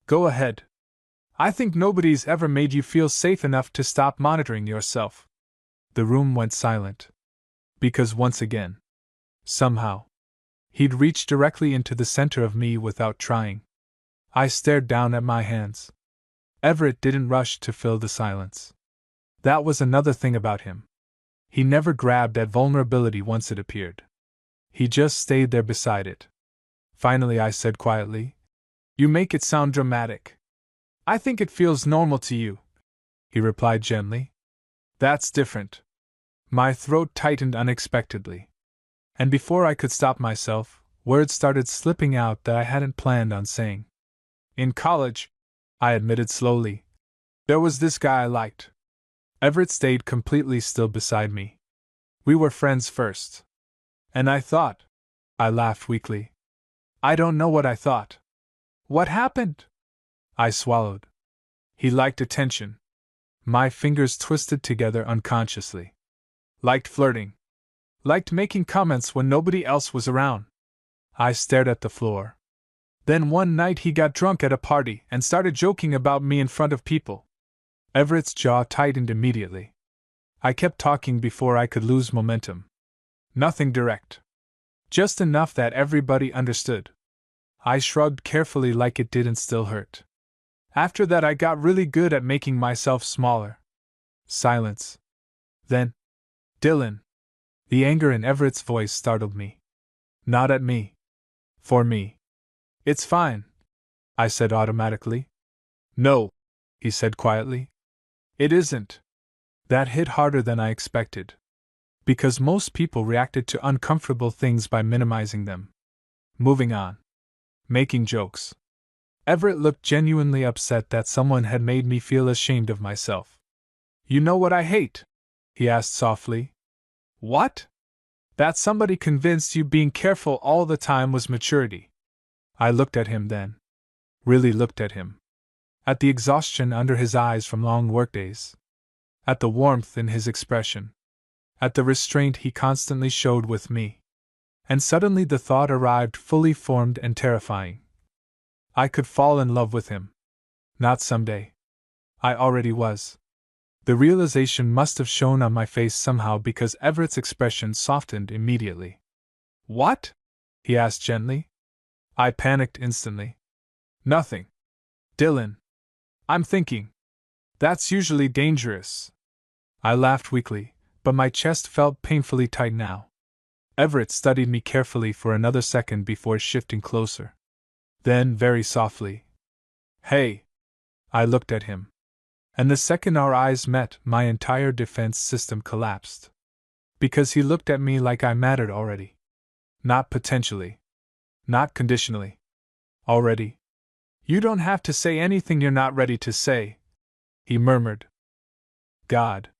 Go ahead. I think nobody's ever made you feel safe enough to stop monitoring yourself. The room went silent. Because once again, somehow, he'd reached directly into the center of me without trying. I stared down at my hands. Everett didn't rush to fill the silence. That was another thing about him. He never grabbed at vulnerability once it appeared. He just stayed there beside it. Finally, I said quietly, You make it sound dramatic. I think it feels normal to you. He replied gently. That's different. My throat tightened unexpectedly. And before I could stop myself, words started slipping out that I hadn't planned on saying. In college, I admitted slowly, there was this guy I liked. Everett stayed completely still beside me. We were friends first. And I thought. I laughed weakly. I don't know what I thought. What happened? I swallowed. He liked attention. My fingers twisted together unconsciously. Liked flirting. Liked making comments when nobody else was around. I stared at the floor. Then one night he got drunk at a party and started joking about me in front of people. Everett's jaw tightened immediately. I kept talking before I could lose momentum. Nothing direct. Just enough that everybody understood. I shrugged carefully like it didn't still hurt. After that I got really good at making myself smaller. Silence. Then, Dylan. The anger in Everett's voice startled me. Not at me. For me. It's fine, I said automatically. No, he said quietly. It isn't. That hit harder than I expected. Because most people reacted to uncomfortable things by minimizing them. Moving on. Making jokes. Everett looked genuinely upset that someone had made me feel ashamed of myself. You know what I hate? He asked softly. What? That somebody convinced you being careful all the time was maturity. I looked at him then. Really looked at him. At the exhaustion under his eyes from long workdays. At the warmth in his expression. At the restraint he constantly showed with me. And suddenly the thought arrived fully formed and terrifying. I could fall in love with him. Not someday. I already was. The realization must have shown on my face somehow because Everett's expression softened immediately. What? He asked gently. I panicked instantly. Nothing. Dylan. I'm thinking. That's usually dangerous. I laughed weakly, but my chest felt painfully tight now. Everett studied me carefully for another second before shifting closer. Then, very softly, Hey! I looked at him. And the second our eyes met, my entire defense system collapsed. Because he looked at me like I mattered already. Not potentially. Not conditionally. Already. You don't have to say anything you're not ready to say, he murmured. God.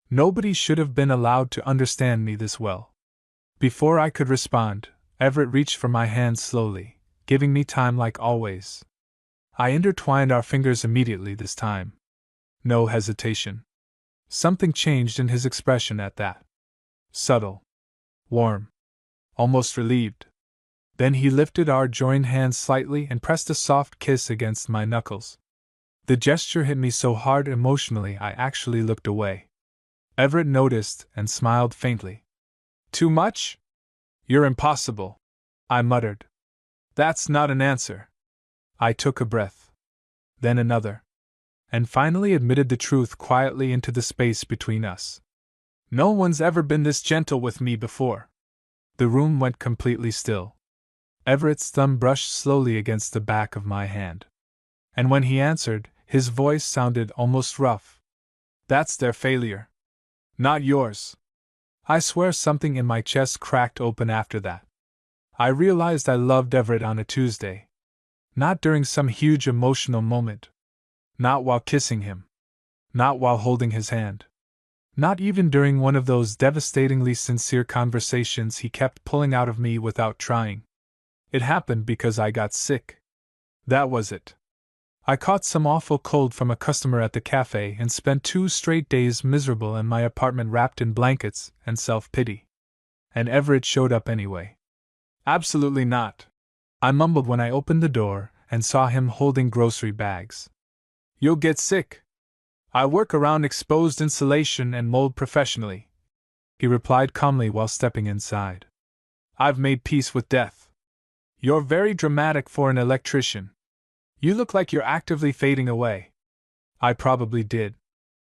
Nobody should have been allowed to understand me this well. Before I could respond, Everett reached for my hand slowly, giving me time like always. I intertwined our fingers immediately this time. No hesitation. Something changed in his expression at that. Subtle. Warm. Almost relieved. Then he lifted our joined hands slightly and pressed a soft kiss against my knuckles. The gesture hit me so hard emotionally I actually looked away. Everett noticed and smiled faintly. Too much? You're impossible, I muttered. That's not an answer. I took a breath. Then another. And finally admitted the truth quietly into the space between us. No one's ever been this gentle with me before. The room went completely still. Everett's thumb brushed slowly against the back of my hand. And when he answered, his voice sounded almost rough. That's their failure. Not yours. I swear something in my chest cracked open after that. I realized I loved Everett on a Tuesday. Not during some huge emotional moment. Not while kissing him. Not while holding his hand. Not even during one of those devastatingly sincere conversations he kept pulling out of me without trying. It happened because I got sick. That was it. I caught some awful cold from a customer at the cafe and spent 2 straight days miserable in my apartment wrapped in blankets and self-pity. And Everett showed up anyway. Absolutely not. I mumbled when I opened the door and saw him holding grocery bags. You'll get sick. I work around exposed insulation and mold professionally, he replied calmly while stepping inside. I've made peace with death. You're very dramatic for an electrician. You look like you're actively fading away. I probably did.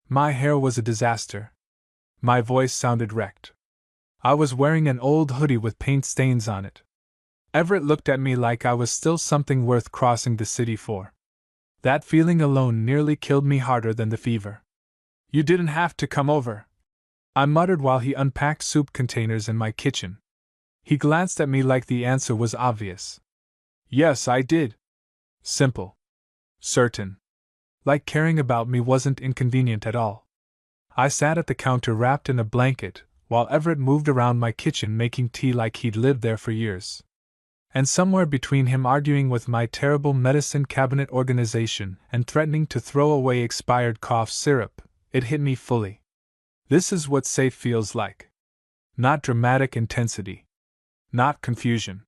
My hair was a disaster. My voice sounded wrecked. I was wearing an old hoodie with paint stains on it. Everett looked at me like I was still something worth crossing the city for. That feeling alone nearly killed me harder than the fever. You didn't have to come over, I muttered while he unpacked soup containers in my kitchen. He glanced at me like the answer was obvious. Yes, I did. Simple. Certain. Like caring about me wasn't inconvenient at all. I sat at the counter wrapped in a blanket, while Everett moved around my kitchen making tea like he'd lived there for years. And somewhere between him arguing with my terrible medicine cabinet organization and threatening to throw away expired cough syrup, it hit me fully. This is what safe feels like. Not dramatic intensity. Not confusion.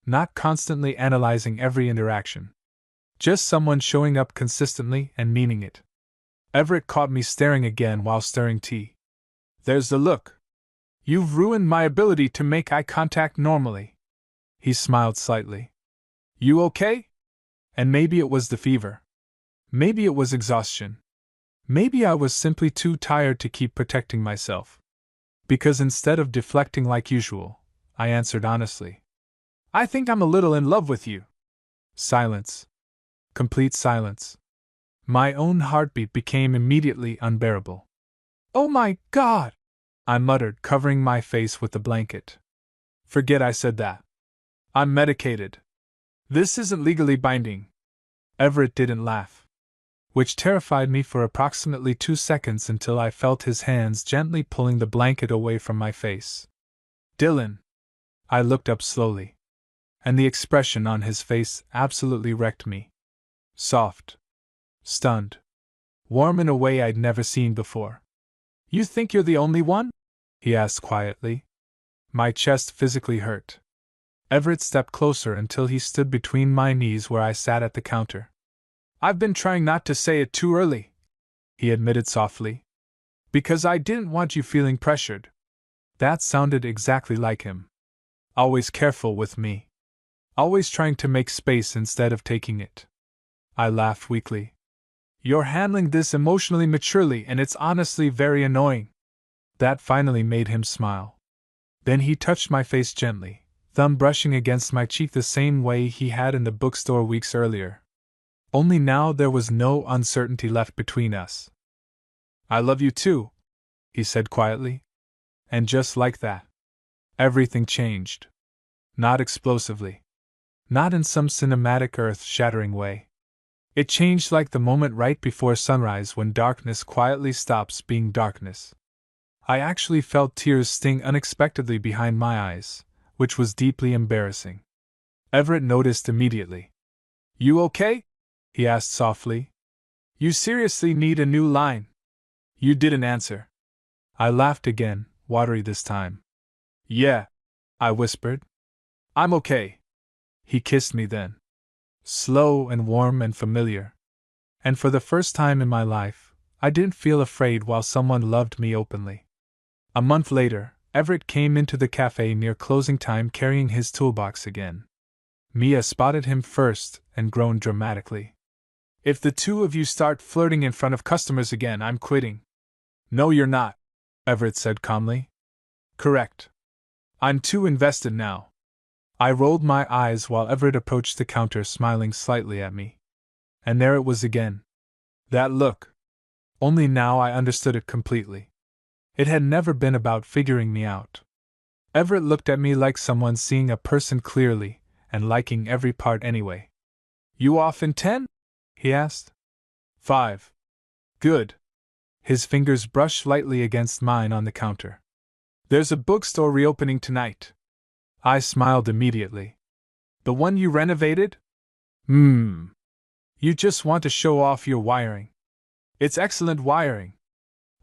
Not constantly analyzing every interaction. Just someone showing up consistently and meaning it. Everett caught me staring again while stirring tea. There's the look. You've ruined my ability to make eye contact normally. He smiled slightly. You okay? And maybe it was the fever. Maybe it was exhaustion. Maybe I was simply too tired to keep protecting myself. Because instead of deflecting like usual, I answered honestly. I think I'm a little in love with you. Silence. Complete silence. My own heartbeat became immediately unbearable. Oh my God! I muttered, covering my face with the blanket. Forget I said that. I'm medicated. This isn't legally binding. Everett didn't laugh. Which terrified me for approximately 2 seconds until I felt his hands gently pulling the blanket away from my face. Dylan. I looked up slowly. And the expression on his face absolutely wrecked me. Soft. Stunned. Warm in a way I'd never seen before. You think you're the only one? He asked quietly. My chest physically hurt. Everett stepped closer until he stood between my knees where I sat at the counter. I've been trying not to say it too early, he admitted softly. Because I didn't want you feeling pressured. That sounded exactly like him. Always careful with me. Always trying to make space instead of taking it. I laughed weakly. You're handling this emotionally maturely and it's honestly very annoying. That finally made him smile. Then he touched my face gently, thumb brushing against my cheek the same way he had in the bookstore weeks earlier. Only now there was no uncertainty left between us. I love you too, he said quietly. And just like that, everything changed. Not explosively. Not in some cinematic earth-shattering way. It changed like the moment right before sunrise when darkness quietly stops being darkness. I actually felt tears sting unexpectedly behind my eyes, which was deeply embarrassing. Everett noticed immediately. You okay? He asked softly. You seriously need a new line? You didn't answer. I laughed again, watery this time. Yeah, I whispered. I'm okay. He kissed me then. Slow and warm and familiar. And for the first time in my life, I didn't feel afraid while someone loved me openly. A month later, Everett came into the cafe near closing time carrying his toolbox again. Mia spotted him first and groaned dramatically. If the two of you start flirting in front of customers again, I'm quitting. No, you're not, Everett said calmly. Correct. I'm too invested now. I rolled my eyes while Everett approached the counter smiling slightly at me. And there it was again. That look. Only now I understood it completely. It had never been about figuring me out. Everett looked at me like someone seeing a person clearly and liking every part anyway. You off in 10? He asked. 5. Good. His fingers brushed lightly against mine on the counter. There's a bookstore reopening tonight. I smiled immediately. The one you renovated? You just want to show off your wiring. It's excellent wiring.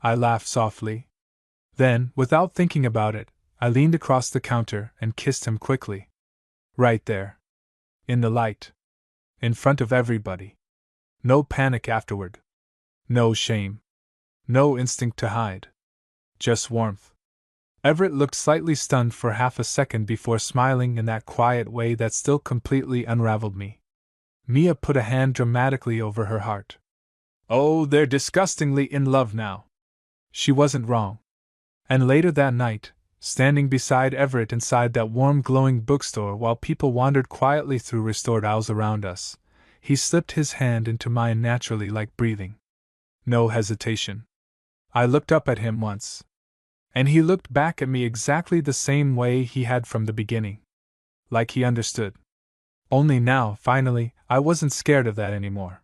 I laughed softly. Then, without thinking about it, I leaned across the counter and kissed him quickly. Right there. In the light. In front of everybody. No panic afterward. No shame. No instinct to hide. Just warmth. Everett looked slightly stunned for half a second before smiling in that quiet way that still completely unraveled me. Mia put a hand dramatically over her heart. Oh, they're disgustingly in love now. She wasn't wrong. And later that night, standing beside Everett inside that warm, glowing bookstore while people wandered quietly through restored aisles around us, he slipped his hand into mine naturally like breathing. No hesitation. I looked up at him once. And he looked back at me exactly the same way he had from the beginning. Like he understood. Only now, finally, I wasn't scared of that anymore.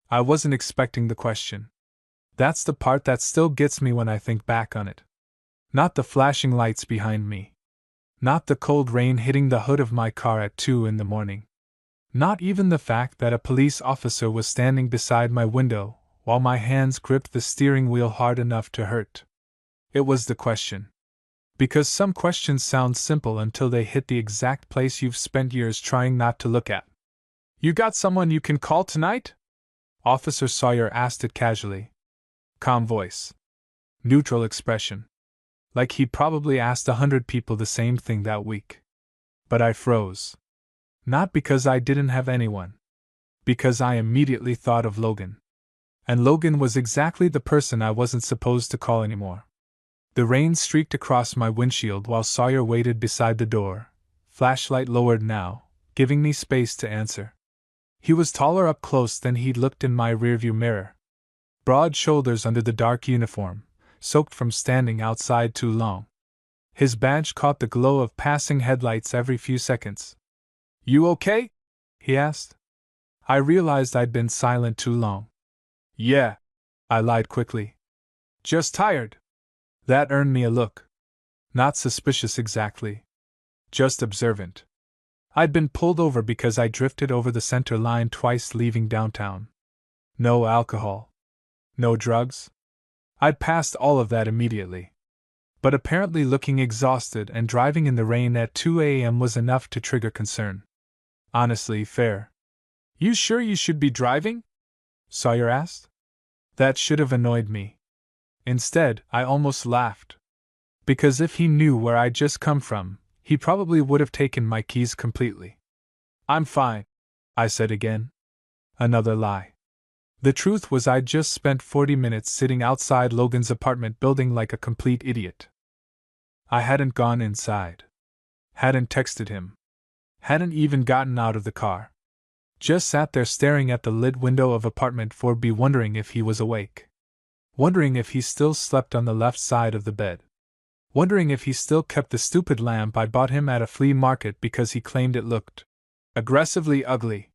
I wasn't expecting the question. That's the part that still gets me when I think back on it. Not the flashing lights behind me. Not the cold rain hitting the hood of my car at 2 in the morning. Not even the fact that a police officer was standing beside my window while my hands gripped the steering wheel hard enough to hurt. It was the question. Because some questions sound simple until they hit the exact place you've spent years trying not to look at. You got someone you can call tonight? Officer Sawyer asked it casually. Calm voice. Neutral expression. Like he'd probably asked 100 people the same thing that week. But I froze. Not because I didn't have anyone. Because I immediately thought of Logan. And Logan was exactly the person I wasn't supposed to call anymore. The rain streaked across my windshield while Sawyer waited beside the door, flashlight lowered now, giving me space to answer. He was taller up close than he'd looked in my rearview mirror. Broad shoulders under the dark uniform, soaked from standing outside too long. His badge caught the glow of passing headlights every few seconds. You okay? He asked. I realized I'd been silent too long. Yeah, I lied quickly. Just tired. That earned me a look. Not suspicious exactly. Just observant. I'd been pulled over because I drifted over the center line twice leaving downtown. No alcohol. No drugs. I'd passed all of that immediately. But apparently looking exhausted and driving in the rain at 2 a.m. was enough to trigger concern. Honestly, fair. You sure you should be driving? Sawyer asked. That should have annoyed me. Instead, I almost laughed. Because if he knew where I'd just come from, he probably would have taken my keys completely. I'm fine, I said again. Another lie. The truth was I'd just spent 40 minutes sitting outside Logan's apartment building like a complete idiot. I hadn't gone inside. Hadn't texted him. Hadn't even gotten out of the car. Just sat there staring at the lit window of apartment 4B wondering if he was awake. Wondering if he still slept on the left side of the bed. Wondering if he still kept the stupid lamp I bought him at a flea market because he claimed it looked aggressively ugly.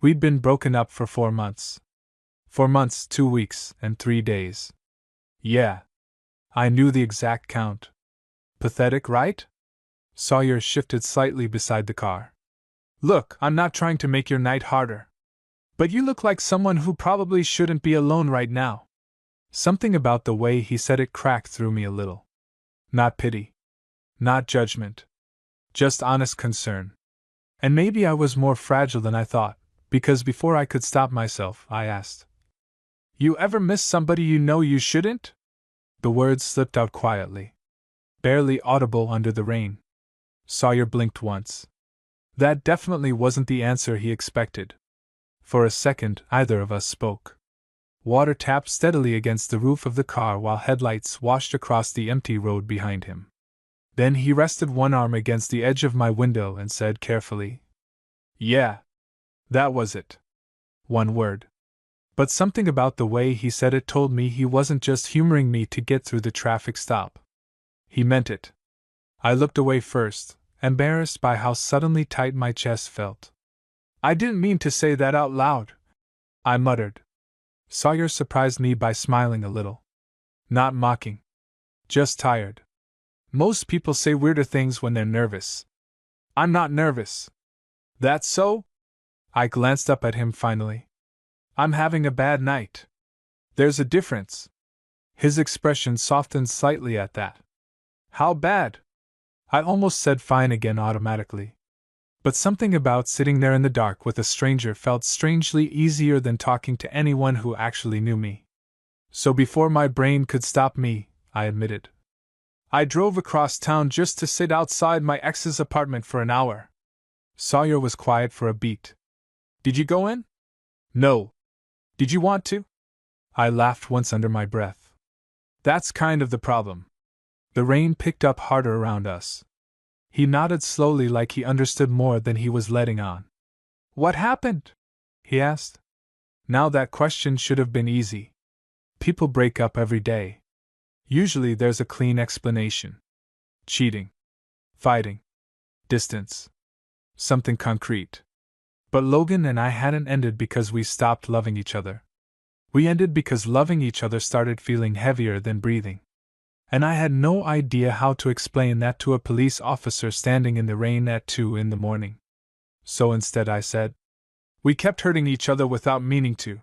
We'd been broken up for 4 months. 4 months, 2 weeks, and 3 days. Yeah. I knew the exact count. Pathetic, right? Sawyer shifted slightly beside the car. Look, I'm not trying to make your night harder. But you look like someone who probably shouldn't be alone right now. Something about the way he said it cracked through me a little. Not pity. Not judgment. Just honest concern. And maybe I was more fragile than I thought, because before I could stop myself, I asked. You ever miss somebody you know you shouldn't? The words slipped out quietly. Barely audible under the rain. Sawyer blinked once. That definitely wasn't the answer he expected. For a second, either of us spoke. Water tapped steadily against the roof of the car while headlights washed across the empty road behind him. Then he rested one arm against the edge of my window and said carefully, Yeah. That was it. One word. But something about the way he said it told me he wasn't just humoring me to get through the traffic stop. He meant it. I looked away first, embarrassed by how suddenly tight my chest felt. I didn't mean to say that out loud, I muttered. Sawyer surprised me by smiling a little. Not mocking. Just tired. Most people say weirder things when they're nervous. I'm not nervous. That's so? I glanced up at him finally. I'm having a bad night. There's a difference. His expression softened slightly at that. How bad? I almost said fine again automatically. But something about sitting there in the dark with a stranger felt strangely easier than talking to anyone who actually knew me. So before my brain could stop me, I admitted. I drove across town just to sit outside my ex's apartment for an hour. Sawyer was quiet for a beat. Did you go in? No. Did you want to? I laughed once under my breath. That's kind of the problem. The rain picked up harder around us. He nodded slowly like he understood more than he was letting on. What happened? He asked. Now that question should have been easy. People break up every day. Usually there's a clean explanation. Cheating. Fighting. Distance. Something concrete. But Logan and I hadn't ended because we stopped loving each other. We ended because loving each other started feeling heavier than breathing. And I had no idea how to explain that to a police officer standing in the rain at 2 in the morning. So instead I said, we kept hurting each other without meaning to.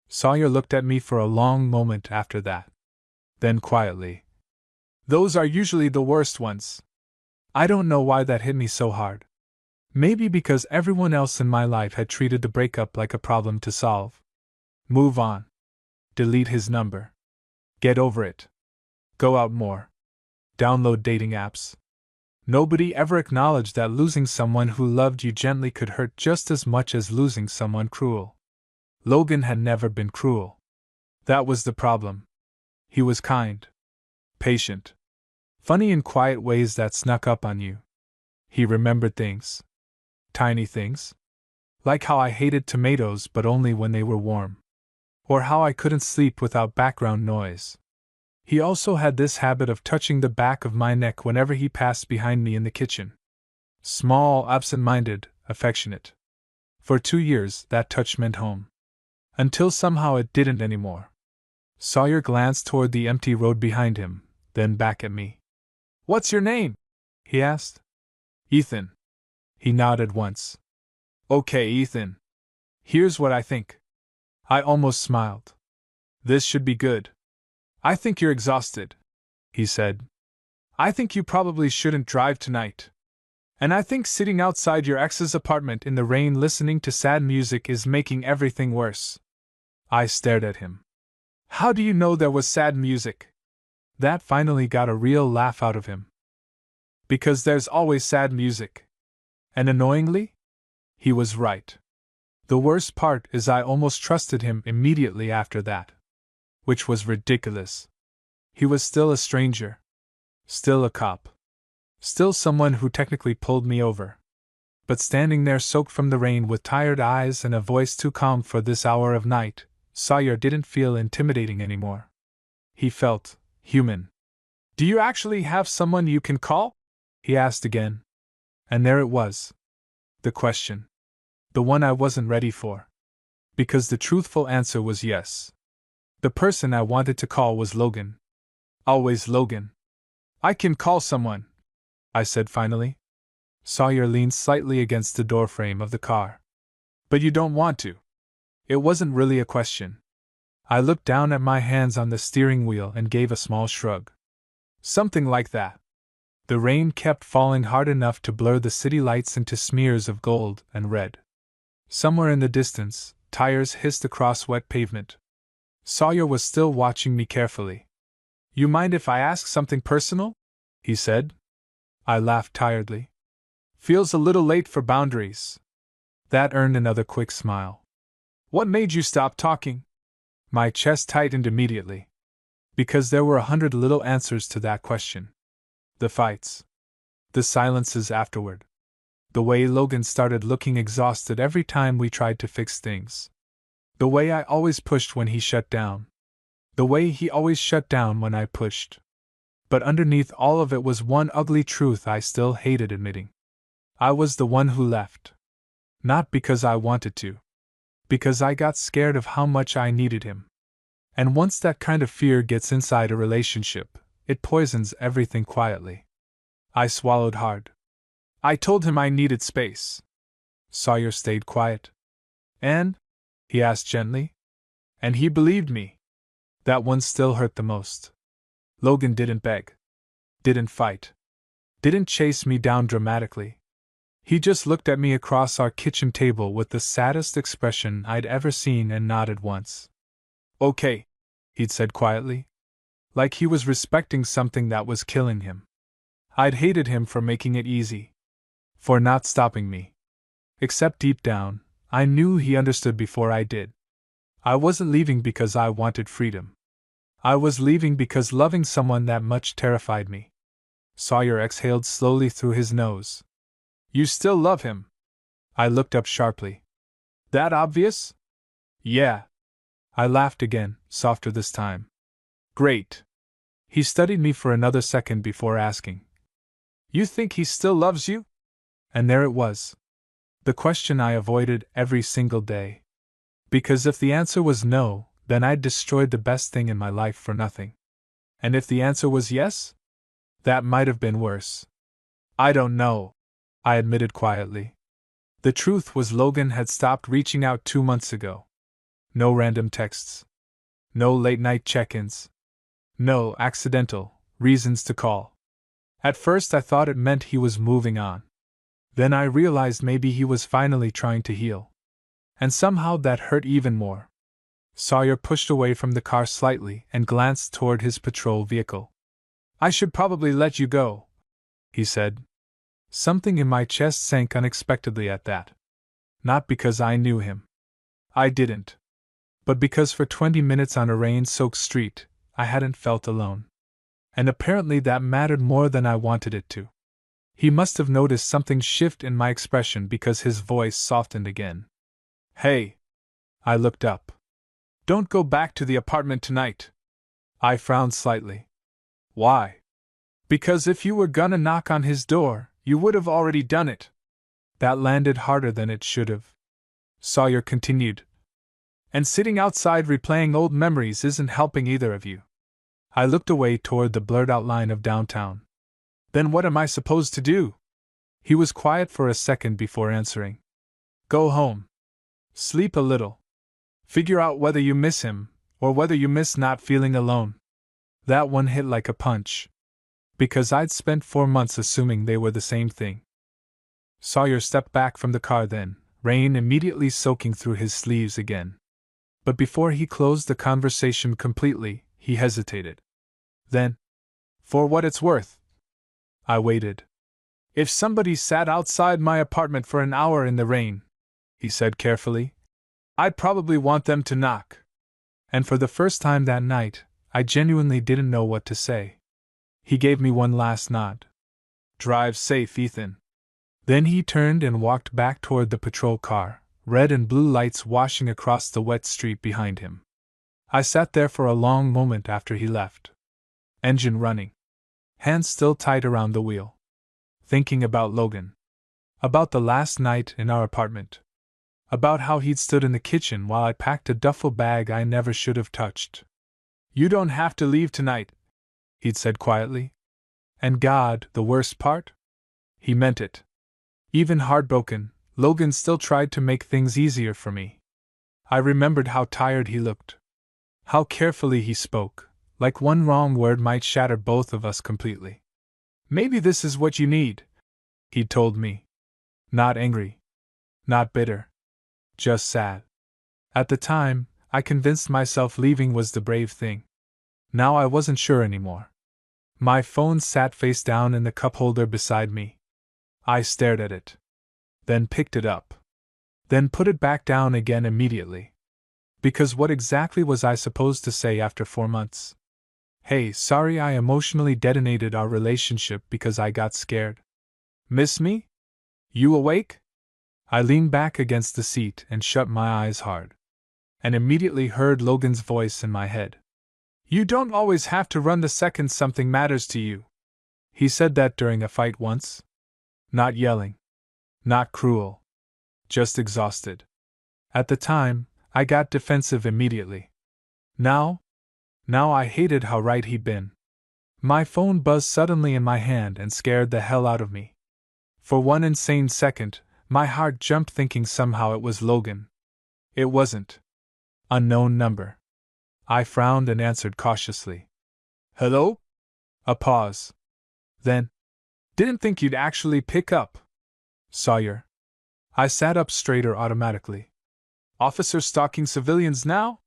Sawyer looked at me for a long moment after that. Then quietly, those are usually the worst ones. I don't know why that hit me so hard. Maybe because everyone else in my life had treated the breakup like a problem to solve. Move on. Delete his number. Get over it. Go out more. Download dating apps. Nobody ever acknowledged that losing someone who loved you gently could hurt just as much as losing someone cruel. Logan had never been cruel. That was the problem. He was kind. Patient. Funny in quiet ways that snuck up on you. He remembered things. Tiny things. Like how I hated tomatoes but only when they were warm. Or how I couldn't sleep without background noise. He also had this habit of touching the back of my neck whenever he passed behind me in the kitchen. Small, absent-minded, affectionate. For 2 years, that touch meant home. Until somehow it didn't anymore. Sawyer glanced toward the empty road behind him, then back at me. What's your name? He asked. Ethan. He nodded once. Okay, Ethan. Here's what I think. I almost smiled. This should be good. I think you're exhausted, he said. I think you probably shouldn't drive tonight. And I think sitting outside your ex's apartment in the rain listening to sad music is making everything worse. I stared at him. How do you know there was sad music? That finally got a real laugh out of him. Because there's always sad music. And annoyingly, he was right. The worst part is I almost trusted him immediately after that. Which was ridiculous. He was still a stranger. Still a cop. Still someone who technically pulled me over. But standing there soaked from the rain with tired eyes and a voice too calm for this hour of night, Sawyer didn't feel intimidating anymore. He felt human. Do you actually have someone you can call? He asked again. And there it was. The question. The one I wasn't ready for. Because the truthful answer was yes. The person I wanted to call was Logan. Always Logan. I can call someone, I said finally. Sawyer leaned slightly against the doorframe of the car. But you don't want to. It wasn't really a question. I looked down at my hands on the steering wheel and gave a small shrug. Something like that. The rain kept falling hard enough to blur the city lights into smears of gold and red. Somewhere in the distance, tires hissed across wet pavement. Sawyer was still watching me carefully. You mind if I ask something personal? He said. I laughed tiredly. Feels a little late for boundaries. That earned another quick smile. What made you stop talking? My chest tightened immediately. Because there were 100 little answers to that question. The fights. The silences afterward. The way Logan started looking exhausted every time we tried to fix things. The way I always pushed when he shut down. The way he always shut down when I pushed. But underneath all of it was one ugly truth I still hated admitting. I was the one who left. Not because I wanted to. Because I got scared of how much I needed him. And once that kind of fear gets inside a relationship, it poisons everything quietly. I swallowed hard. I told him I needed space. Sawyer stayed quiet. And? He asked gently. And he believed me. That one still hurt the most. Logan didn't beg. Didn't fight. Didn't chase me down dramatically. He just looked at me across our kitchen table with the saddest expression I'd ever seen and nodded once. Okay, he'd said quietly. Like he was respecting something that was killing him. I'd hated him for making it easy. For not stopping me. Except deep down, I knew he understood before I did. I wasn't leaving because I wanted freedom. I was leaving because loving someone that much terrified me. Sawyer exhaled slowly through his nose. You still love him? I looked up sharply. That obvious? Yeah. I laughed again, softer this time. Great. He studied me for another second before asking. You think he still loves you? And there it was. The question I avoided every single day. Because if the answer was no, then I'd destroyed the best thing in my life for nothing. And if the answer was yes? That might have been worse. I don't know, I admitted quietly. The truth was Logan had stopped reaching out 2 months ago. No random texts. No late-night check-ins. No accidental reasons to call. At first I thought it meant he was moving on. Then I realized maybe he was finally trying to heal. And somehow that hurt even more. Sawyer pushed away from the car slightly and glanced toward his patrol vehicle. I should probably let you go, he said. Something in my chest sank unexpectedly at that. Not because I knew him. I didn't. But because for 20 minutes on a rain-soaked street, I hadn't felt alone. And apparently that mattered more than I wanted it to. He must have noticed something shift in my expression because his voice softened again. Hey! I looked up. Don't go back to the apartment tonight. I frowned slightly. Why? Because if you were gonna knock on his door, you would have already done it. That landed harder than it should have. Sawyer continued. And sitting outside replaying old memories isn't helping either of you. I looked away toward the blurred outline of downtown. Then what am I supposed to do? He was quiet for a second before answering. Go home. Sleep a little. Figure out whether you miss him, or whether you miss not feeling alone. That one hit like a punch. Because I'd spent 4 months assuming they were the same thing. Sawyer stepped back from the car then, rain immediately soaking through his sleeves again. But before he closed the conversation completely, he hesitated. Then, for what it's worth. I waited. If somebody sat outside my apartment for an hour in the rain, he said carefully, I'd probably want them to knock. And for the first time that night, I genuinely didn't know what to say. He gave me one last nod. Drive safe, Ethan. Then he turned and walked back toward the patrol car, red and blue lights washing across the wet street behind him. I sat there for a long moment after he left. Engine running. Hands still tight around the wheel. Thinking about Logan. About the last night in our apartment. About how he'd stood in the kitchen while I packed a duffel bag I never should have touched. You don't have to leave tonight, he'd said quietly. And God, the worst part? He meant it. Even heartbroken, Logan still tried to make things easier for me. I remembered how tired he looked. How carefully he spoke, like one wrong word might shatter both of us completely. Maybe this is what you need, he'd told me. Not angry. Not bitter. Just sad. At the time, I convinced myself leaving was the brave thing. Now I wasn't sure anymore. My phone sat face down in the cup holder beside me. I stared at it. Then picked it up. Then put it back down again immediately. Because what exactly was I supposed to say after 4 months? Hey, sorry I emotionally detonated our relationship because I got scared. Miss me? You awake? I leaned back against the seat and shut my eyes hard. And immediately heard Logan's voice in my head. You don't always have to run the second something matters to you. He said that during a fight once. Not yelling. Not cruel. Just exhausted. At the time, I got defensive immediately. Now I hated how right he'd been. My phone buzzed suddenly in my hand and scared the hell out of me. For one insane second, my heart jumped thinking somehow it was Logan. It wasn't. Unknown number. I frowned and answered cautiously. Hello? A pause. Then, didn't think you'd actually pick up. Sawyer. I sat up straighter automatically. Officer stalking civilians now?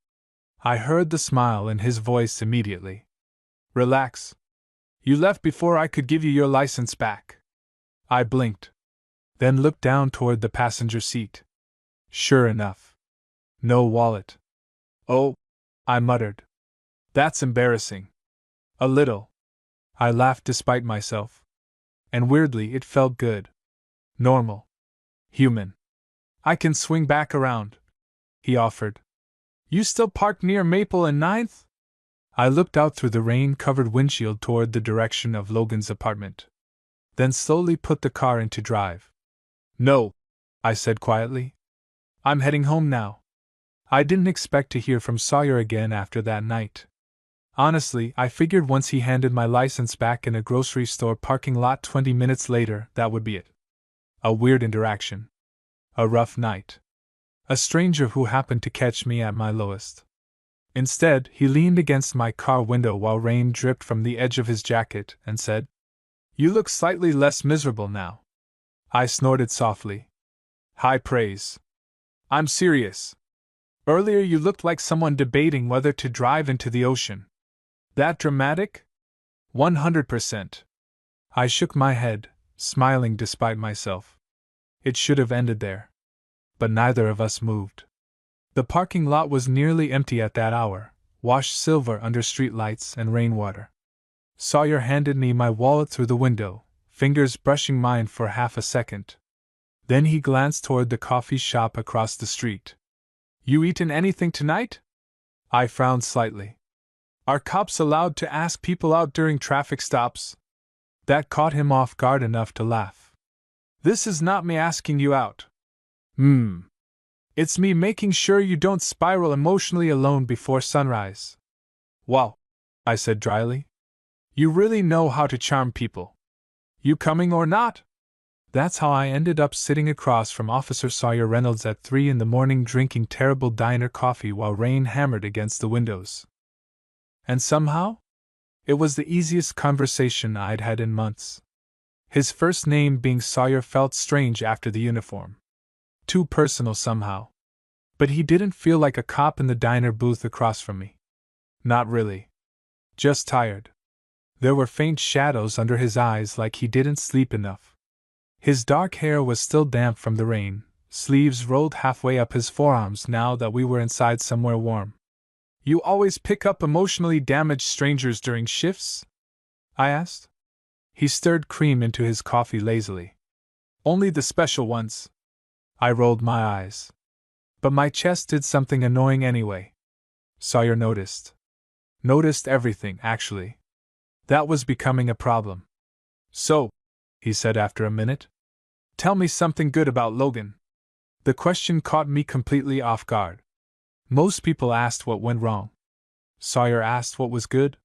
I heard the smile in his voice immediately. Relax. You left before I could give you your license back. I blinked. Then looked down toward the passenger seat. Sure enough. No wallet. Oh, I muttered. That's embarrassing. A little. I laughed despite myself. And weirdly, it felt good. Normal. Human. I can swing back around, he offered. You still parked near Maple and 9th? I looked out through the rain-covered windshield toward the direction of Logan's apartment. Then slowly put the car into drive. No, I said quietly. I'm heading home now. I didn't expect to hear from Sawyer again after that night. Honestly, I figured once he handed my license back in a grocery store parking lot 20 minutes later, that would be it. A weird interaction. A rough night. A stranger who happened to catch me at my lowest. Instead, he leaned against my car window while rain dripped from the edge of his jacket and said, You look slightly less miserable now. I snorted softly. High praise. I'm serious. Earlier you looked like someone debating whether to drive into the ocean. That dramatic? 100%. I shook my head, smiling despite myself. It should have ended there. But neither of us moved. The parking lot was nearly empty at that hour, washed silver under streetlights and rainwater. Sawyer handed me my wallet through the window, fingers brushing mine for half a second. Then he glanced toward the coffee shop across the street. You eaten anything tonight? I frowned slightly. Are cops allowed to ask people out during traffic stops? That caught him off guard enough to laugh. This is not me asking you out. It's me making sure you don't spiral emotionally alone before sunrise. Wow, I said dryly. You really know how to charm people. You coming or not? That's how I ended up sitting across from Officer Sawyer Reynolds at 3 in the morning drinking terrible diner coffee while rain hammered against the windows. And somehow, it was the easiest conversation I'd had in months. His first name being Sawyer felt strange after the uniform. Too personal somehow. But he didn't feel like a cop in the diner booth across from me. Not really. Just tired. There were faint shadows under his eyes like he didn't sleep enough. His dark hair was still damp from the rain, sleeves rolled halfway up his forearms now that we were inside somewhere warm. You always pick up emotionally damaged strangers during shifts? I asked. He stirred cream into his coffee lazily. Only the special ones. I rolled my eyes. But my chest did something annoying anyway. Sawyer noticed. Noticed everything, actually. That was becoming a problem. So, he said after a minute, tell me something good about Logan. The question caught me completely off guard. Most people asked what went wrong. Sawyer asked what was good.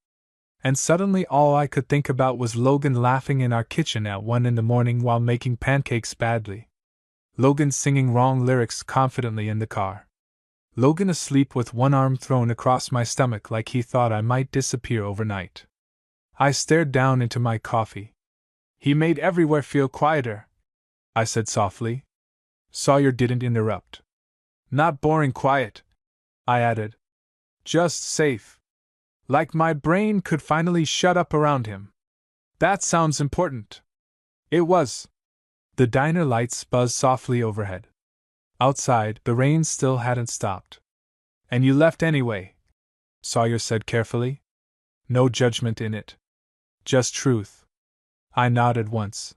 And suddenly all I could think about was Logan laughing in our kitchen at 1 in the morning while making pancakes badly. Logan singing wrong lyrics confidently in the car. Logan asleep with one arm thrown across my stomach like he thought I might disappear overnight. I stared down into my coffee. He made everywhere feel quieter, I said softly. Sawyer didn't interrupt. Not boring quiet, I added. Just safe. Like my brain could finally shut up around him. That sounds important. It was. The diner lights buzzed softly overhead. Outside, the rain still hadn't stopped. And you left anyway, Sawyer said carefully. No judgment in it. Just truth. I nodded once.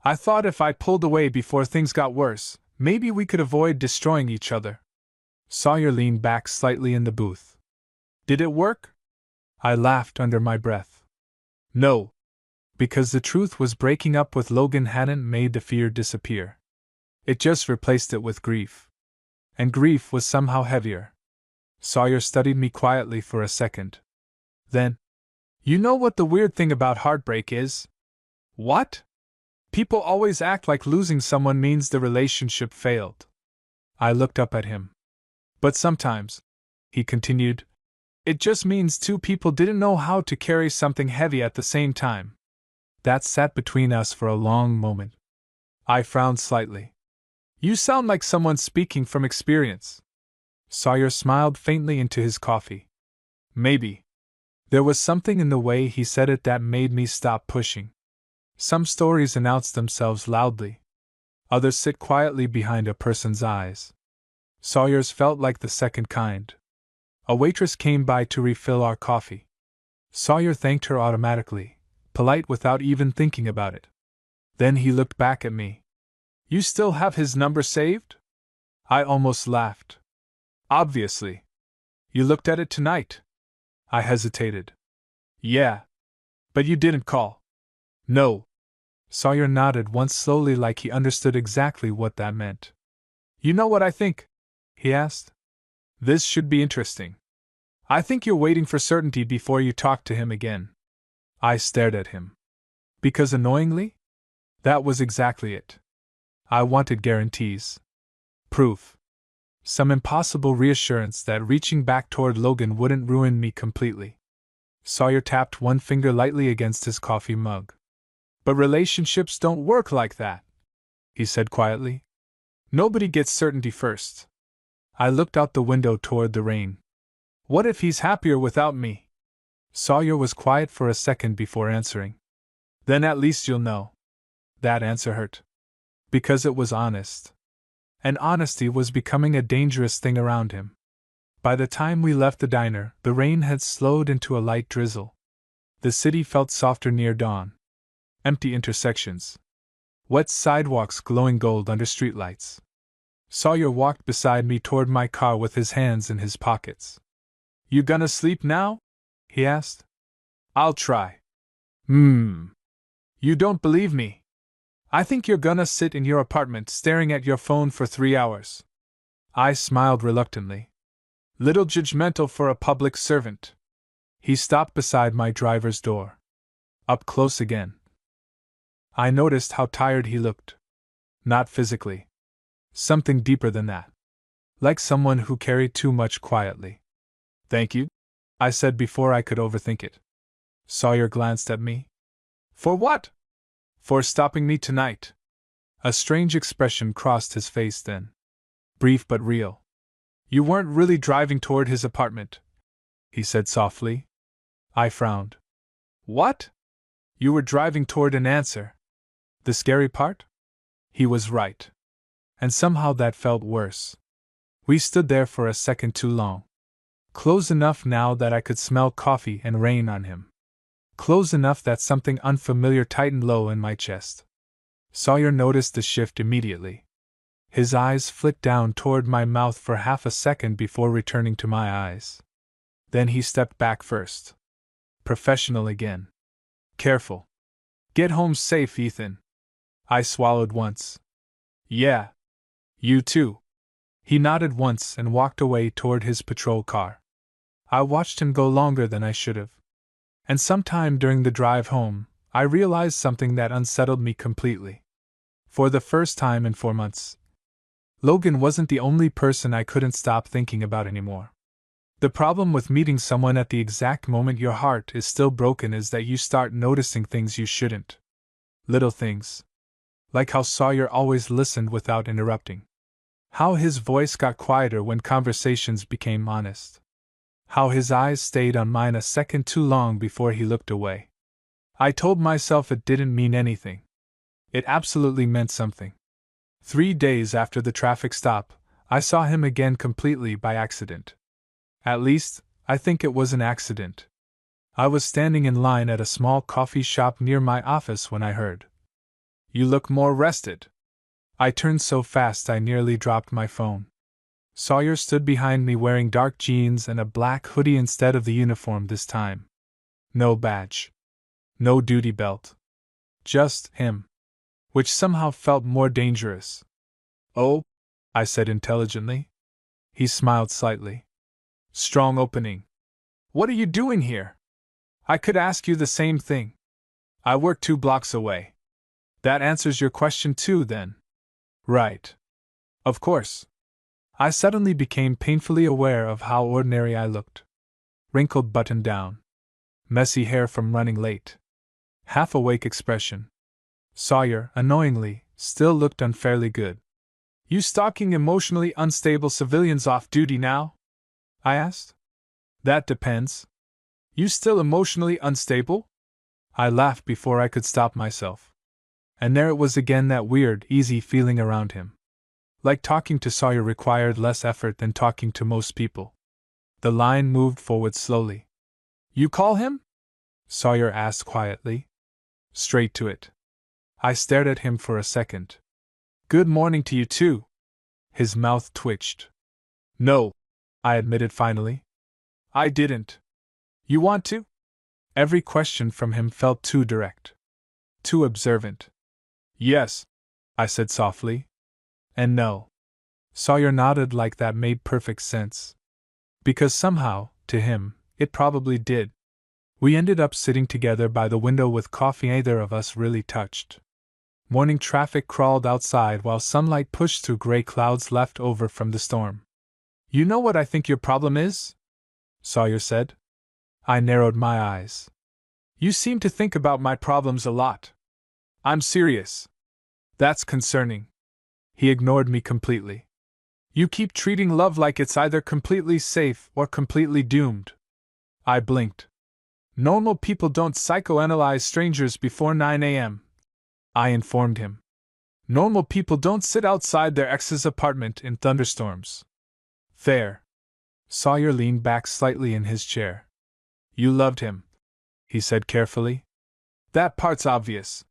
I thought if I pulled away before things got worse, maybe we could avoid destroying each other. Sawyer leaned back slightly in the booth. Did it work? I laughed under my breath. No, because the truth was breaking up with Logan hadn't made the fear disappear. It just replaced it with grief. And grief was somehow heavier. Sawyer studied me quietly for a second. Then, you know what the weird thing about heartbreak is? What? People always act like losing someone means the relationship failed. I looked up at him. But sometimes, he continued, it just means two people didn't know how to carry something heavy at the same time. That sat between us for a long moment. I frowned slightly. You sound like someone speaking from experience. Sawyer smiled faintly into his coffee. Maybe. There was something in the way he said it that made me stop pushing. Some stories announce themselves loudly. Others sit quietly behind a person's eyes. Sawyer's felt like the second kind. A waitress came by to refill our coffee. Sawyer thanked her automatically, polite without even thinking about it. Then he looked back at me. You still have his number saved? I almost laughed. Obviously. You looked at it tonight. I hesitated. Yeah. But you didn't call. No. Sawyer nodded once slowly like he understood exactly what that meant. You know what I think? He asked. This should be interesting. I think you're waiting for certainty before you talk to him again. I stared at him. Because annoyingly? That was exactly it. I wanted guarantees. Proof. Some impossible reassurance that reaching back toward Logan wouldn't ruin me completely. Sawyer tapped one finger lightly against his coffee mug. But relationships don't work like that, he said quietly. Nobody gets certainty first. I looked out the window toward the rain. What if he's happier without me? Sawyer was quiet for a second before answering. Then at least you'll know. That answer hurt. Because it was honest. And honesty was becoming a dangerous thing around him. By the time we left the diner, the rain had slowed into a light drizzle. The city felt softer near dawn. Empty intersections. Wet sidewalks glowing gold under streetlights. Sawyer walked beside me toward my car with his hands in his pockets. You gonna sleep now? He asked. I'll try. You don't believe me. I think you're gonna sit in your apartment staring at your phone for 3 hours. I smiled reluctantly. Little judgmental for a public servant. He stopped beside my driver's door. Up close again. I noticed how tired he looked. Not physically. Something deeper than that. Like someone who carried too much quietly. Thank you, I said before I could overthink it. Sawyer glanced at me. For what? For stopping me tonight. A strange expression crossed his face then. Brief but real. You weren't really driving toward his apartment, he said softly. I frowned. What? You were driving toward an answer. The scary part? He was right. And somehow that felt worse. We stood there for a second too long. Close enough now that I could smell coffee and rain on him. Close enough that something unfamiliar tightened low in my chest. Sawyer noticed the shift immediately. His eyes flicked down toward my mouth for half a second before returning to my eyes. Then he stepped back first. Professional again. Careful. Get home safe, Ethan. I swallowed once. Yeah. You too. He nodded once and walked away toward his patrol car. I watched him go longer than I should have. And sometime during the drive home, I realized something that unsettled me completely. For the first time in 4 months, Logan wasn't the only person I couldn't stop thinking about anymore. The problem with meeting someone at the exact moment your heart is still broken is that you start noticing things you shouldn't. Little things. Like how Sawyer always listened without interrupting. How his voice got quieter when conversations became honest. How his eyes stayed on mine a second too long before he looked away. I told myself it didn't mean anything. It absolutely meant something. 3 days after the traffic stop, I saw him again completely by accident. At least, I think it was an accident. I was standing in line at a small coffee shop near my office when I heard, "You look more rested." I turned so fast I nearly dropped my phone. Sawyer stood behind me wearing dark jeans and a black hoodie instead of the uniform this time. No badge. No duty belt. Just him. Which somehow felt more dangerous. "Oh," I said intelligently. He smiled slightly. "Strong opening. What are you doing here?" "I could ask you the same thing. I work 2 blocks away." "That answers your question too, then." "Right. Of course." I suddenly became painfully aware of how ordinary I looked. Wrinkled button down. Messy hair from running late. Half-awake expression. Sawyer, annoyingly, still looked unfairly good. "You stalking emotionally unstable civilians off duty now?" I asked. "That depends. You still emotionally unstable?" I laughed before I could stop myself. And there it was again, that weird, easy feeling around him. Like talking to Sawyer required less effort than talking to most people. The line moved forward slowly. "You call him?" Sawyer asked quietly. Straight to it. I stared at him for a second. "Good morning to you too." His mouth twitched. "No," I admitted finally. "I didn't. You want to?" Every question from him felt too direct. Too observant. "Yes," I said softly. "And no." Sawyer nodded like that made perfect sense. Because somehow, to him, it probably did. We ended up sitting together by the window with coffee neither of us really touched. Morning traffic crawled outside while sunlight pushed through gray clouds left over from the storm. "You know what I think your problem is?" Sawyer said. I narrowed my eyes. "You seem to think about my problems a lot." "I'm serious." "That's concerning." He ignored me completely. "You keep treating love like it's either completely safe or completely doomed." I blinked. "Normal people don't psychoanalyze strangers before 9 a.m., I informed him. "Normal people don't sit outside their ex's apartment in thunderstorms." "Fair." Sawyer leaned back slightly in his chair. "You loved him," he said carefully. "That part's obvious.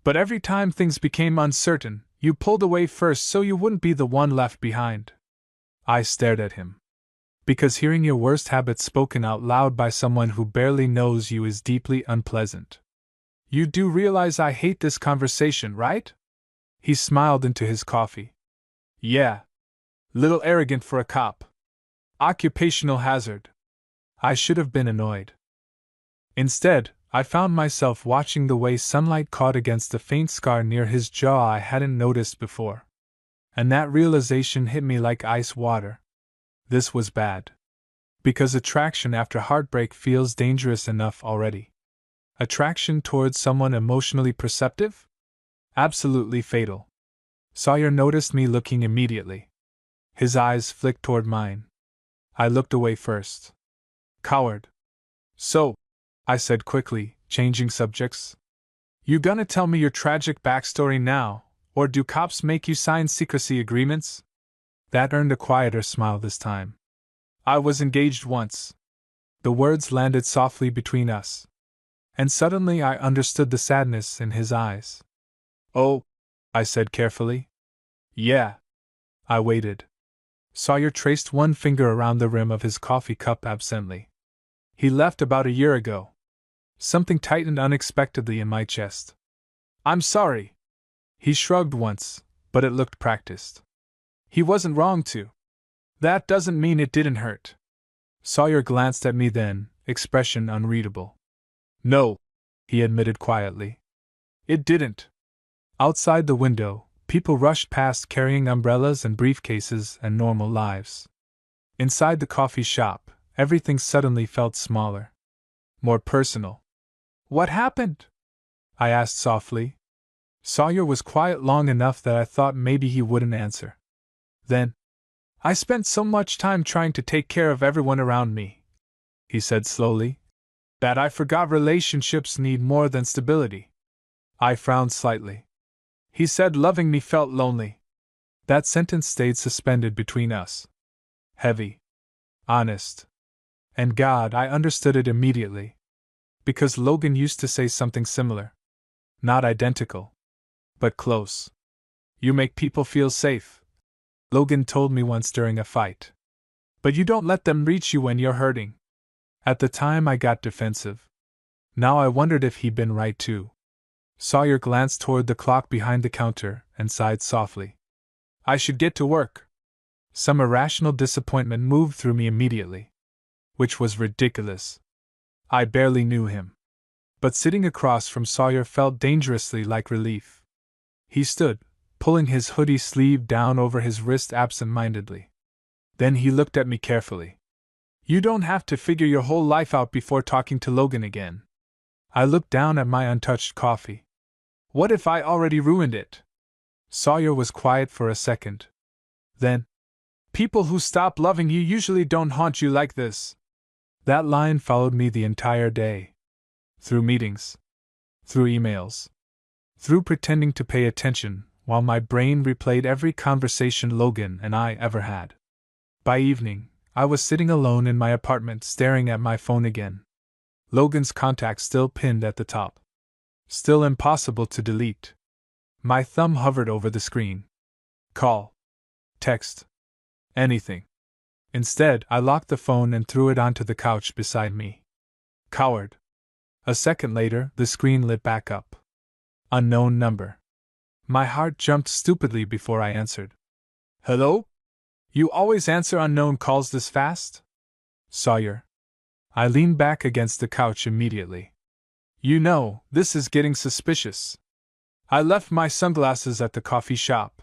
But every time things became uncertain, you pulled away first so you wouldn't be the one left behind." I stared at him. "Because hearing your worst habits spoken out loud by someone who barely knows you is deeply unpleasant. You do realize I hate this conversation, right?" He smiled into his coffee. "Yeah. Little arrogant for a cop. Occupational hazard." I should have been annoyed. Instead, I found myself watching the way sunlight caught against the faint scar near his jaw I hadn't noticed before. And that realization hit me like ice water. This was bad. Because attraction after heartbreak feels dangerous enough already. Attraction towards someone emotionally perceptive? Absolutely fatal. Sawyer noticed me looking immediately. His eyes flicked toward mine. I looked away first. "Coward." "So," I said quickly, changing subjects, "you gonna tell me your tragic backstory now, or do cops make you sign secrecy agreements?" That earned a quieter smile this time. "I was engaged once." The words landed softly between us. And suddenly I understood the sadness in his eyes. "Oh," I said carefully. "Yeah." I waited. Sawyer traced one finger around the rim of his coffee cup absently. "He left about a year ago." Something tightened unexpectedly in my chest. "I'm sorry." He shrugged once, but it looked practiced. "He wasn't wrong to." "That doesn't mean it didn't hurt." Sawyer glanced at me then, expression unreadable. "No," he admitted quietly. "It didn't." Outside the window, people rushed past carrying umbrellas and briefcases and normal lives. Inside the coffee shop, everything suddenly felt smaller. More personal. "What happened?" I asked softly. Sawyer was quiet long enough that I thought maybe he wouldn't answer. Then, "I spent so much time trying to take care of everyone around me," he said slowly, "that I forgot relationships need more than stability." I frowned slightly. He said loving me felt lonely. That sentence stayed suspended between us. Heavy. Honest. And God, I understood it immediately. Because Logan used to say something similar. Not identical. But close. "You make people feel safe." Logan told me once during a fight. But you don't let them reach you when you're hurting. At the time I got defensive. Now I wondered if he'd been right too. Sawyer glanced toward the clock behind the counter and sighed softly. I should get to work. Some irrational disappointment moved through me immediately. Which was ridiculous. I barely knew him. But sitting across from Sawyer felt dangerously like relief. He stood, pulling his hoodie sleeve down over his wrist absent-mindedly. Then he looked at me carefully. You don't have to figure your whole life out before talking to Logan again. I looked down at my untouched coffee. What if I already ruined it? Sawyer was quiet for a second. Then, people who stop loving you usually don't haunt you like this. That line followed me the entire day. Through meetings. Through emails. Through pretending to pay attention, while my brain replayed every conversation Logan and I ever had. By evening, I was sitting alone in my apartment staring at my phone again. Logan's contact still pinned at the top. Still impossible to delete. My thumb hovered over the screen. Call. Text. Anything. Instead, I locked the phone and threw it onto the couch beside me. Coward. A second later, the screen lit back up. Unknown number. My heart jumped stupidly before I answered. Hello? You always answer unknown calls this fast? Sawyer. I leaned back against the couch immediately. You know, this is getting suspicious. I left my sunglasses at the coffee shop,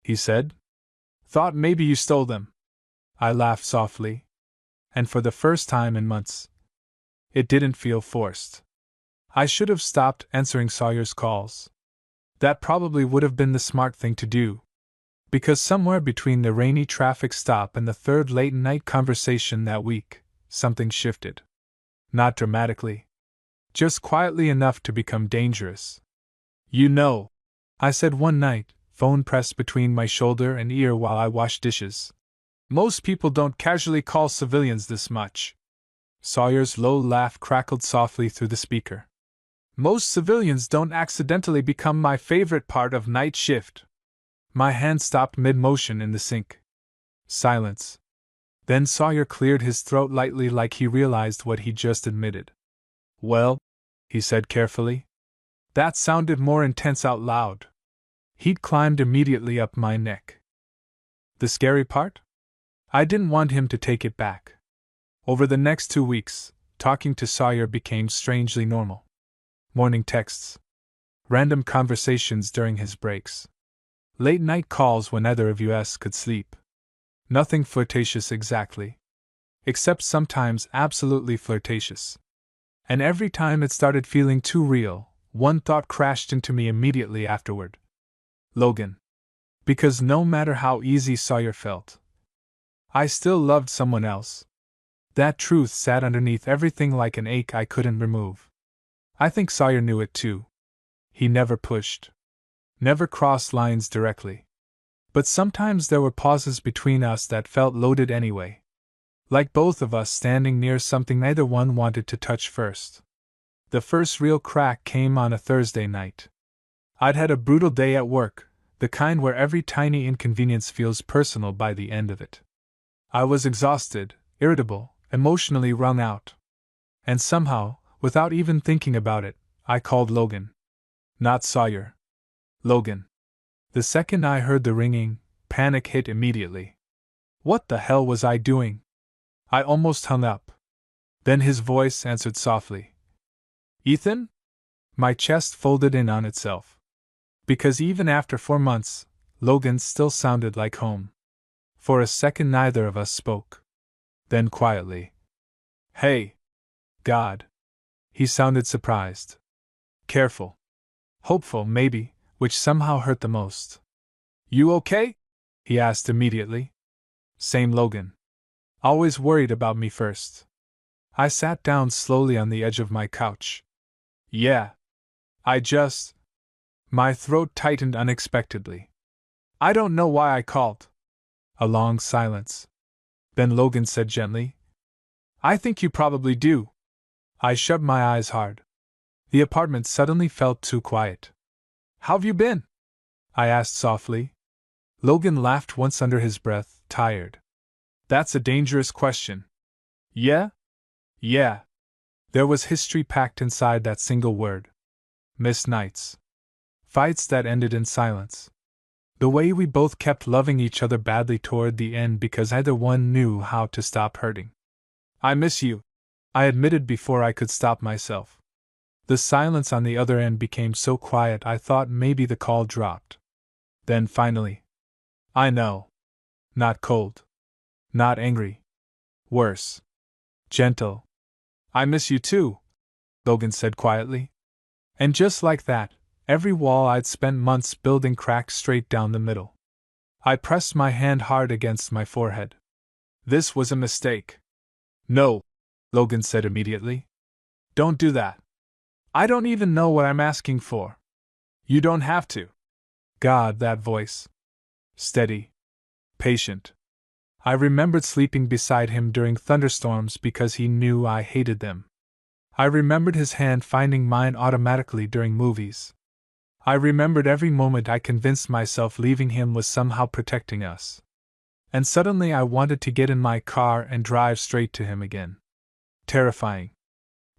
he said. Thought maybe you stole them. I laughed softly. And for the first time in months, it didn't feel forced. I should have stopped answering Sawyer's calls. That probably would have been the smart thing to do. Because somewhere between the rainy traffic stop and the third late-night conversation that week, something shifted. Not dramatically. Just quietly enough to become dangerous. You know, I said one night, phone pressed between my shoulder and ear while I washed dishes. Most people don't casually call civilians this much. Sawyer's low laugh crackled softly through the speaker. Most civilians don't accidentally become my favorite part of night shift. My hand stopped mid-motion in the sink. Silence. Then Sawyer cleared his throat lightly like he realized what he just admitted. Well, he said carefully. That sounded more intense out loud. He'd climbed immediately up my neck. The scary part? I didn't want him to take it back. Over the next 2 weeks, talking to Sawyer became strangely normal. Morning texts. Random conversations during his breaks. Late-night calls when neither of us could sleep. Nothing flirtatious exactly. Except sometimes absolutely flirtatious. And every time it started feeling too real, one thought crashed into me immediately afterward. Logan. Because no matter how easy Sawyer felt, I still loved someone else. That truth sat underneath everything like an ache I couldn't remove. I think Sawyer knew it too. He never pushed. Never crossed lines directly. But sometimes there were pauses between us that felt loaded anyway. Like both of us standing near something neither one wanted to touch first. The first real crack came on a Thursday night. I'd had a brutal day at work, the kind where every tiny inconvenience feels personal by the end of it. I was exhausted, irritable, emotionally wrung out. And somehow, without even thinking about it, I called Logan. Not Sawyer. Logan. The second I heard the ringing, panic hit immediately. What the hell was I doing? I almost hung up. Then his voice answered softly. Ethan? My chest folded in on itself. Because even after 4 months, Logan still sounded like home. For a second neither of us spoke. Then quietly. Hey. God. He sounded surprised. Careful. Hopeful, maybe, which somehow hurt the most. You okay? He asked immediately. Same Logan. Always worried about me first. I sat down slowly on the edge of my couch. Yeah. My throat tightened unexpectedly. I don't know why I called. A long silence. Then Logan said gently, I think you probably do. I shut my eyes hard. The apartment suddenly felt too quiet. How've you been? I asked softly. Logan laughed once under his breath, tired. That's a dangerous question. Yeah? Yeah. There was history packed inside that single word. Missed nights. Fights that ended in silence. The way we both kept loving each other badly toward the end because either one knew how to stop hurting. I miss you, I admitted before I could stop myself. The silence on the other end became so quiet I thought maybe the call dropped. Then finally. I know. Not cold. Not angry. Worse. Gentle. I miss you too, Logan said quietly. And just like that, every wall I'd spent months building cracked straight down the middle. I pressed my hand hard against my forehead. This was a mistake. No, Logan said immediately. Don't do that. I don't even know what I'm asking for. You don't have to. God, that voice. Steady. Patient. I remembered sleeping beside him during thunderstorms because he knew I hated them. I remembered his hand finding mine automatically during movies. I remembered every moment I convinced myself leaving him was somehow protecting us. And suddenly I wanted to get in my car and drive straight to him again. Terrifying.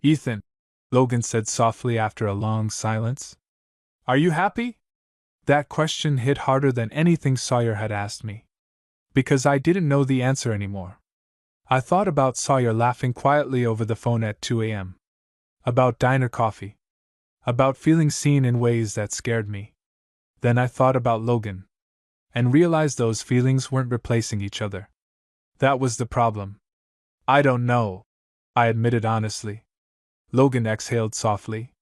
Ethan, Logan said softly after a long silence. Are you happy? That question hit harder than anything Sawyer had asked me. Because I didn't know the answer anymore. I thought about Sawyer laughing quietly over the phone at 2 a.m. About diner coffee. About feeling seen in ways that scared me. Then I thought about Logan. And realized those feelings weren't replacing each other. That was the problem. I don't know, I admitted honestly. Logan exhaled softly.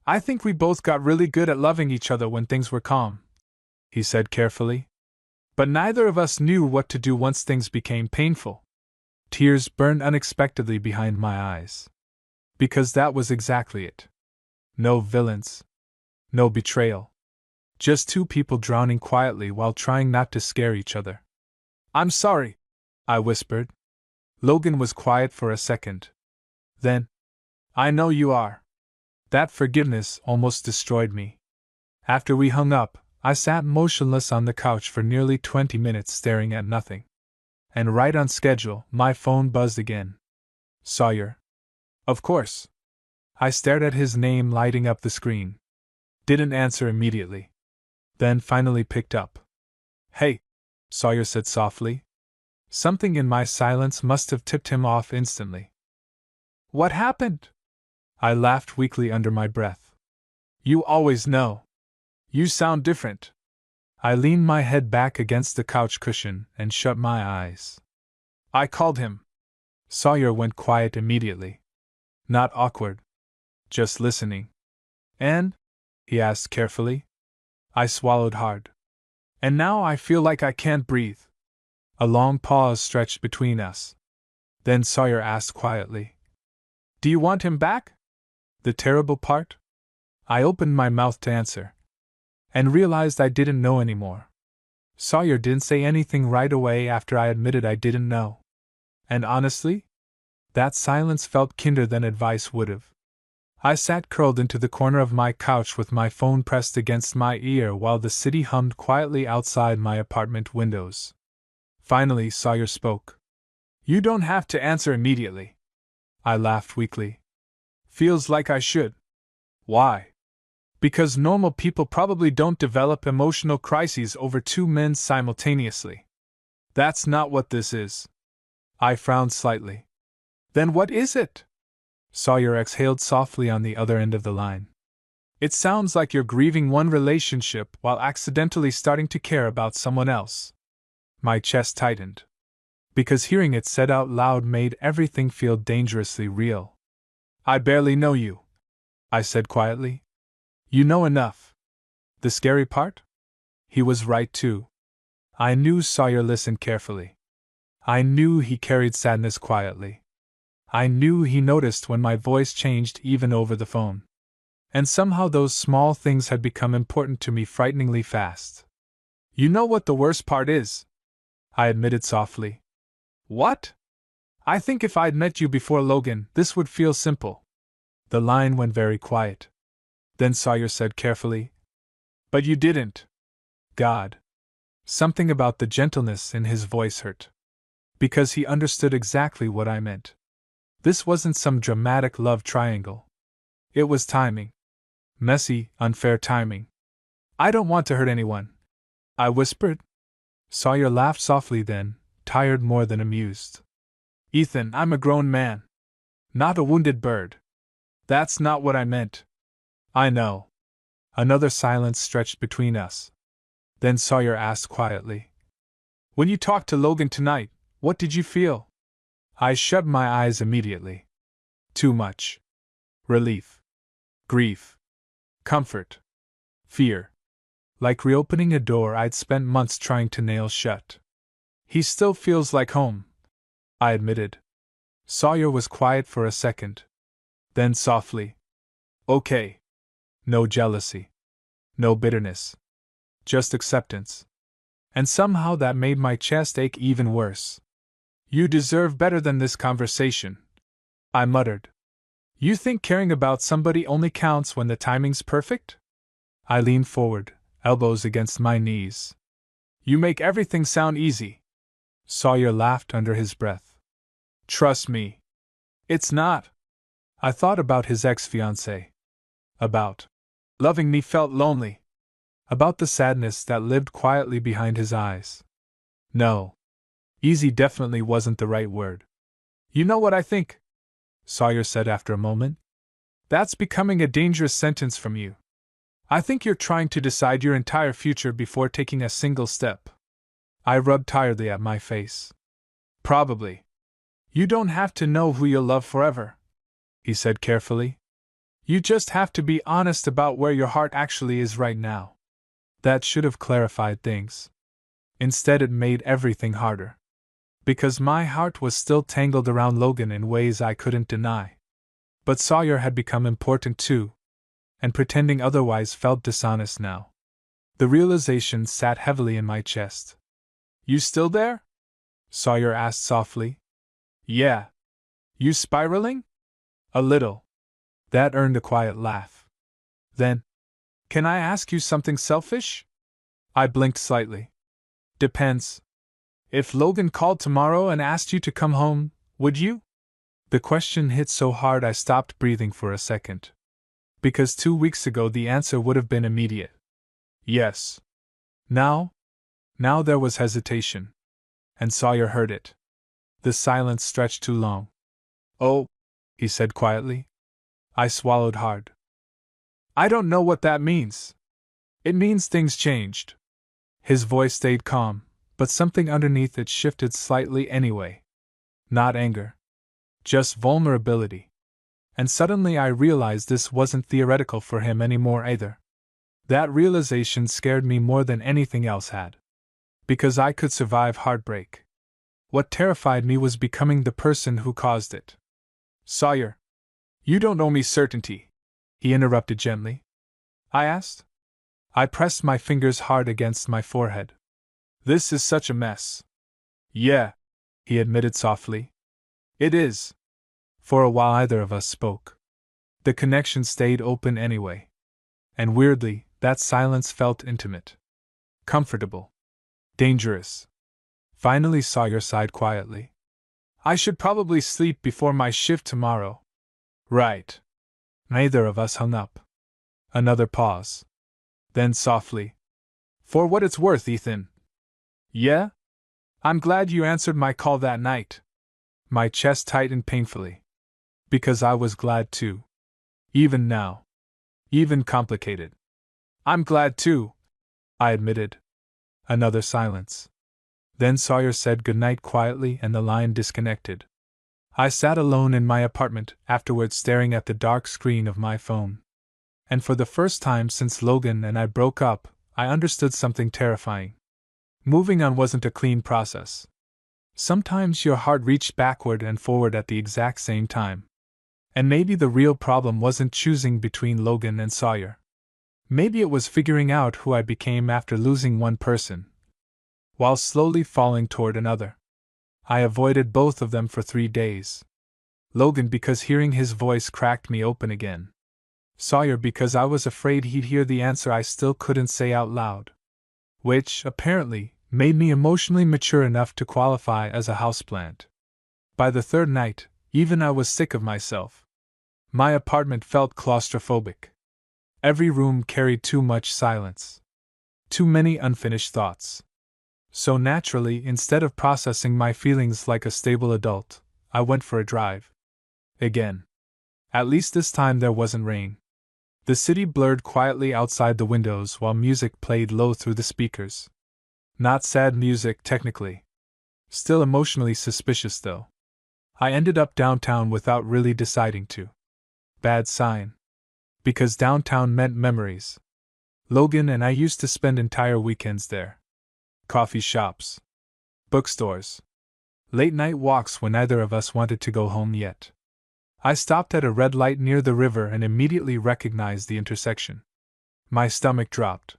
I think we both got really good at loving each other when things were calm, he said carefully. But neither of us knew what to do once things became painful. Tears burned unexpectedly behind my eyes. Because that was exactly it. No villains. No betrayal. Just two people drowning quietly while trying not to scare each other. I'm sorry, I whispered. Logan was quiet for a second. Then, I know you are. That forgiveness almost destroyed me. After we hung up, I sat motionless on the couch for nearly 20 minutes staring at nothing. And right on schedule, my phone buzzed again. Sawyer. Of course. I stared at his name lighting up the screen. Didn't answer immediately. Then finally picked up. Hey, Sawyer said softly. Something in my silence must have tipped him off instantly. What happened? I laughed weakly under my breath. You always know. You sound different. I leaned my head back against the couch cushion and shut my eyes. I called him. Sawyer went quiet immediately. Not awkward. Just listening. And? He asked carefully. I swallowed hard. And now I feel like I can't breathe. A long pause stretched between us. Then Sawyer asked quietly. Do you want him back? The terrible part? I opened my mouth to answer. And realized I didn't know anymore. Sawyer didn't say anything right away after I admitted I didn't know. And honestly, that silence felt kinder than advice would have. I sat curled into the corner of my couch with my phone pressed against my ear while the city hummed quietly outside my apartment windows. Finally, Sawyer spoke. You don't have to answer immediately. I laughed weakly. Feels like I should. Why? Because normal people probably don't develop emotional crises over two men simultaneously. That's not what this is. I frowned slightly. Then what is it? Sawyer exhaled softly on the other end of the line. It sounds like you're grieving one relationship while accidentally starting to care about someone else. My chest tightened. Because hearing it said out loud made everything feel dangerously real. I barely know you, I said quietly. You know enough. The scary part? He was right too. I knew Sawyer listened carefully. I knew he carried sadness quietly. I knew he noticed when my voice changed even over the phone. And somehow those small things had become important to me frighteningly fast. You know what the worst part is? I admitted softly. What? I think if I'd met you before Logan, this would feel simple. The line went very quiet. Then Sawyer said carefully, but you didn't. God. Something about the gentleness in his voice hurt. Because he understood exactly what I meant. This wasn't some dramatic love triangle. It was timing. Messy, unfair timing. I don't want to hurt anyone, I whispered. Sawyer laughed softly then, tired more than amused. Ethan, I'm a grown man. Not a wounded bird. That's not what I meant. I know. Another silence stretched between us. Then Sawyer asked quietly. When you talked to Logan tonight, what did you feel? I shut my eyes immediately. Too much. Relief. Grief. Comfort. Fear. Like reopening a door I'd spent months trying to nail shut. He still feels like home, I admitted. Sawyer was quiet for a second. Then softly. Okay. No jealousy. No bitterness. Just acceptance. And somehow that made my chest ache even worse. You deserve better than this conversation, I muttered. You think caring about somebody only counts when the timing's perfect? I leaned forward, elbows against my knees. You make everything sound easy. Sawyer laughed under his breath. Trust me. It's not. I thought about his ex-fiancée. About loving me felt lonely. About the sadness that lived quietly behind his eyes. No. Easy definitely wasn't the right word. You know what I think? Sawyer said after a moment. That's becoming a dangerous sentence from you. I think you're trying to decide your entire future before taking a single step. I rubbed tiredly at my face. Probably. You don't have to know who you'll love forever, he said carefully. You just have to be honest about where your heart actually is right now. That should have clarified things. Instead, it made everything harder. Because my heart was still tangled around Logan in ways I couldn't deny. But Sawyer had become important too, and pretending otherwise felt dishonest now. The realization sat heavily in my chest. You still there? Sawyer asked softly. Yeah. You spiraling? A little. That earned a quiet laugh. Then, can I ask you something selfish? I blinked slightly. Depends. If Logan called tomorrow and asked you to come home, would you? The question hit so hard I stopped breathing for a second. Because 2 weeks ago the answer would have been immediate. Yes. Now there was hesitation. And Sawyer heard it. The silence stretched too long. Oh, he said quietly. I swallowed hard. I don't know what that means. It means things changed. His voice stayed calm, but something underneath it shifted slightly anyway. Not anger. Just vulnerability. And suddenly I realized this wasn't theoretical for him anymore either. That realization scared me more than anything else had. Because I could survive heartbreak. What terrified me was becoming the person who caused it. Sawyer, you don't owe me certainty, he interrupted gently. I asked. I pressed my fingers hard against my forehead. This is such a mess. Yeah, he admitted softly. It is. For a while either of us spoke. The connection stayed open anyway. And weirdly, that silence felt intimate. Comfortable. Dangerous. Finally Sawyer sighed quietly. I should probably sleep before my shift tomorrow. Right. Neither of us hung up. Another pause. Then softly. For what it's worth, Ethan. Yeah? I'm glad you answered my call that night. My chest tightened painfully. Because I was glad too. Even now. Even complicated. I'm glad too, I admitted. Another silence. Then Sawyer said goodnight quietly and the line disconnected. I sat alone in my apartment afterwards staring at the dark screen of my phone. And for the first time since Logan and I broke up, I understood something terrifying. Moving on wasn't a clean process. Sometimes your heart reached backward and forward at the exact same time. And maybe the real problem wasn't choosing between Logan and Sawyer. Maybe it was figuring out who I became after losing one person, while slowly falling toward another. I avoided both of them for 3 days. Logan because hearing his voice cracked me open again. Sawyer because I was afraid he'd hear the answer I still couldn't say out loud. Which, apparently, made me emotionally mature enough to qualify as a houseplant. By the third night, even I was sick of myself. My apartment felt claustrophobic. Every room carried too much silence. Too many unfinished thoughts. So naturally, instead of processing my feelings like a stable adult, I went for a drive. Again. At least this time there wasn't rain. The city blurred quietly outside the windows while music played low through the speakers. Not sad music, technically. Still emotionally suspicious, though. I ended up downtown without really deciding to. Bad sign. Because downtown meant memories. Logan and I used to spend entire weekends there. Coffee shops. Bookstores. Late night walks when neither of us wanted to go home yet. I stopped at a red light near the river and immediately recognized the intersection. My stomach dropped.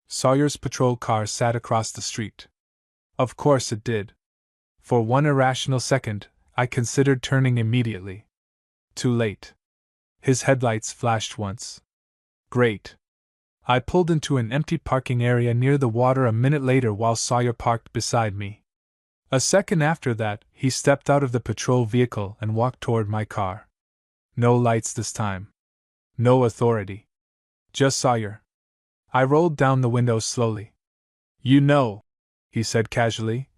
Sawyer's patrol car sat across the street. Of course it did. For one irrational second, I considered turning immediately. Too late. His headlights flashed once. Great. I pulled into an empty parking area near the water a minute later while Sawyer parked beside me. A second after that, he stepped out of the patrol vehicle and walked toward my car. No lights this time. No authority. Just Sawyer. I rolled down the window slowly. You know, he said casually,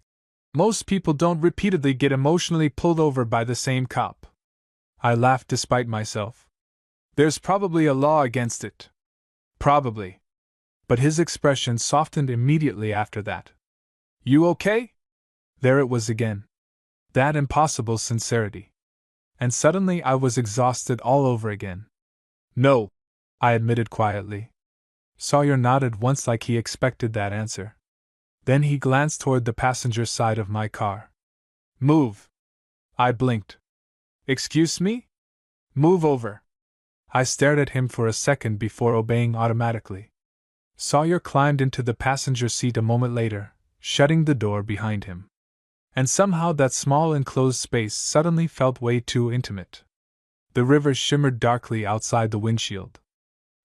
most people don't repeatedly get emotionally pulled over by the same cop. I laughed despite myself. There's probably a law against it. Probably. But his expression softened immediately after that. You okay? There it was again. That impossible sincerity. And suddenly I was exhausted all over again. No, I admitted quietly. Sawyer nodded once like he expected that answer. Then he glanced toward the passenger side of my car. Move. I blinked. Excuse me? Move over. I stared at him for a second before obeying automatically. Sawyer climbed into the passenger seat a moment later, shutting the door behind him. And somehow that small enclosed space suddenly felt way too intimate. The river shimmered darkly outside the windshield.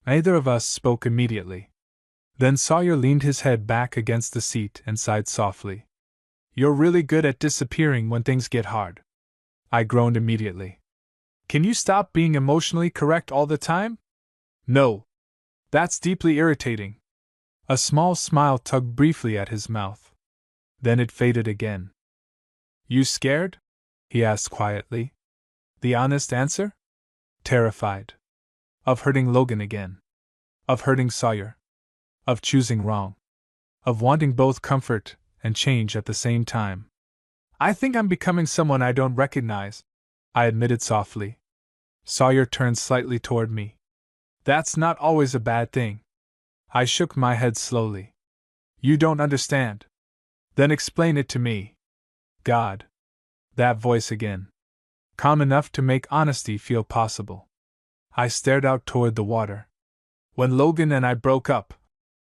Neither of us spoke immediately. Then Sawyer leaned his head back against the seat and sighed softly. You're really good at disappearing when things get hard. I groaned immediately. Can you stop being emotionally correct all the time? No. That's deeply irritating. A small smile tugged briefly at his mouth. Then it faded again. You scared? He asked quietly. The honest answer? Terrified. Of hurting Logan again. Of hurting Sawyer. Of choosing wrong. Of wanting both comfort and change at the same time. I think I'm becoming someone I don't recognize, I admitted softly. Sawyer turned slightly toward me. That's not always a bad thing. I shook my head slowly. You don't understand. Then explain it to me. God. That voice again. Calm enough to make honesty feel possible. I stared out toward the water. When Logan and I broke up,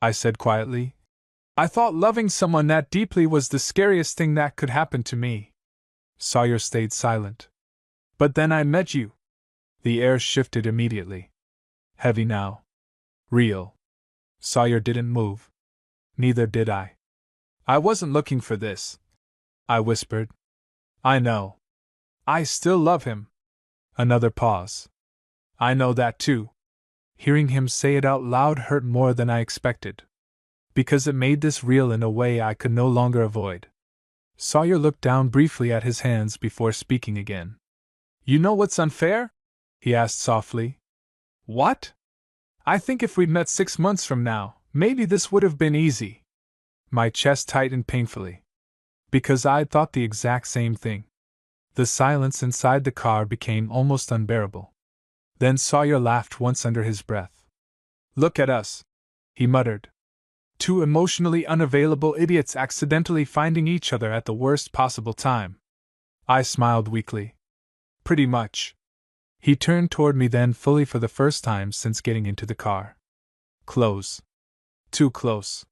I said quietly, I thought loving someone that deeply was the scariest thing that could happen to me. Sawyer stayed silent. But then I met you. The air shifted immediately. Heavy now. Real. Sawyer didn't move. Neither did I. I wasn't looking for this. I whispered. I know. I still love him. Another pause. I know that too. Hearing him say it out loud hurt more than I expected. Because it made this real in a way I could no longer avoid. Sawyer looked down briefly at his hands before speaking again. You know what's unfair? He asked softly. What? I think if we'd met 6 months from now, maybe this would have been easy. My chest tightened painfully. Because I'd thought the exact same thing. The silence inside the car became almost unbearable. Then Sawyer laughed once under his breath. Look at us, he muttered. Two emotionally unavailable idiots accidentally finding each other at the worst possible time. I smiled weakly. Pretty much. He turned toward me then fully for the first time since getting into the car. Close. Too close.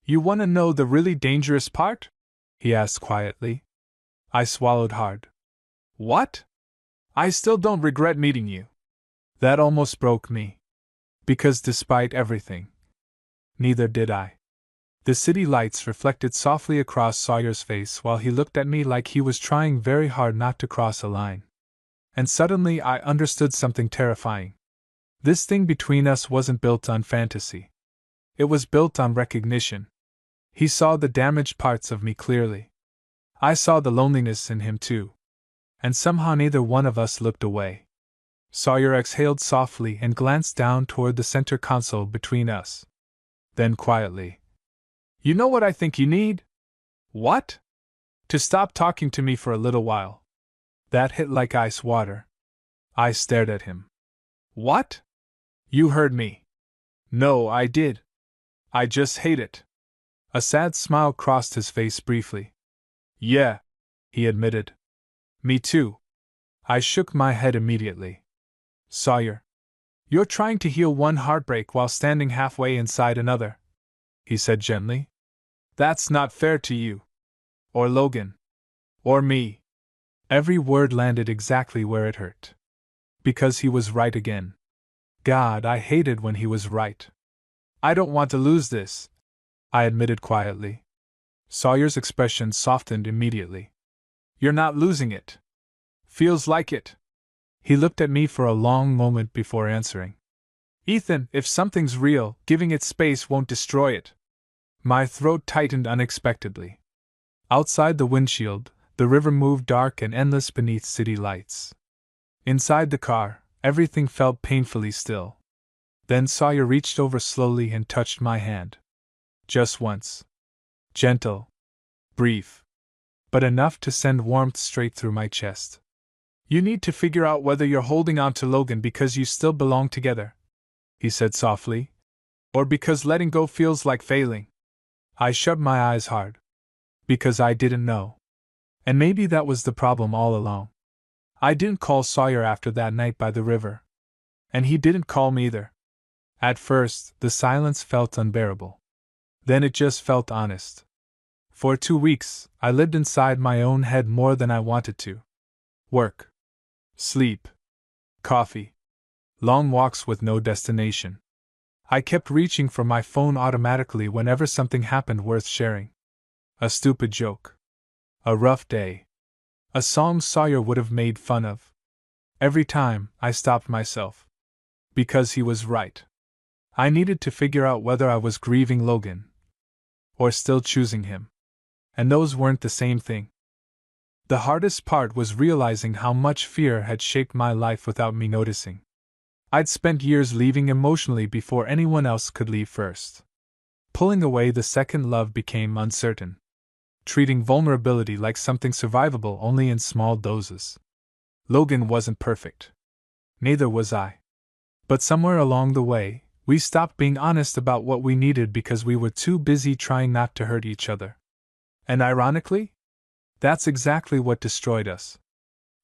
You want to know the really dangerous part? He asked quietly. I swallowed hard. What? I still don't regret meeting you. That almost broke me. Because despite everything, neither did I. The city lights reflected softly across Sawyer's face while he looked at me like he was trying very hard not to cross a line. And suddenly I understood something terrifying. This thing between us wasn't built on fantasy. It was built on recognition. He saw the damaged parts of me clearly. I saw the loneliness in him too. And somehow neither one of us looked away. Sawyer exhaled softly and glanced down toward the center console between us. Then quietly, "You know what I think you need?" "What?" "To stop talking to me for a little while." That hit like ice water. I stared at him. "What?" "You heard me." "No, I did. I just hate it." A sad smile crossed his face briefly. "Yeah," he admitted. "Me too." I shook my head immediately. "Sawyer, you're trying to heal one heartbreak while standing halfway inside another," he said gently. "That's not fair to you. Or Logan. Or me." Every word landed exactly where it hurt. Because he was right again. God, I hated when he was right. "I don't want to lose this," I admitted quietly. Sawyer's expression softened immediately. "You're not losing it. Feels like it." He looked at me for a long moment before answering. "Ethan, if something's real, giving it space won't destroy it." My throat tightened unexpectedly. Outside the windshield, the river moved dark and endless beneath city lights. Inside the car, everything felt painfully still. Then Sawyer reached over slowly and touched my hand. Just once. Gentle. Brief. But enough to send warmth straight through my chest. "You need to figure out whether you're holding on to Logan because you still belong together," he said softly, "or because letting go feels like failing." I shut my eyes hard. Because I didn't know. And maybe that was the problem all along. I didn't call Sawyer after that night by the river. And he didn't call me either. At first, the silence felt unbearable. Then it just felt honest. For 2 weeks, I lived inside my own head more than I wanted to. Work. Sleep. Coffee. Long walks with no destination. I kept reaching for my phone automatically whenever something happened worth sharing. A stupid joke. A rough day. A song Sawyer would have made fun of. Every time, I stopped myself. Because he was right. I needed to figure out whether I was grieving Logan. Or still choosing him. And those weren't the same thing. The hardest part was realizing how much fear had shaped my life without me noticing. I'd spent years leaving emotionally before anyone else could leave first. Pulling away the second love became uncertain. Treating vulnerability like something survivable only in small doses. Logan wasn't perfect. Neither was I. But somewhere along the way, we stopped being honest about what we needed because we were too busy trying not to hurt each other. And ironically, that's exactly what destroyed us.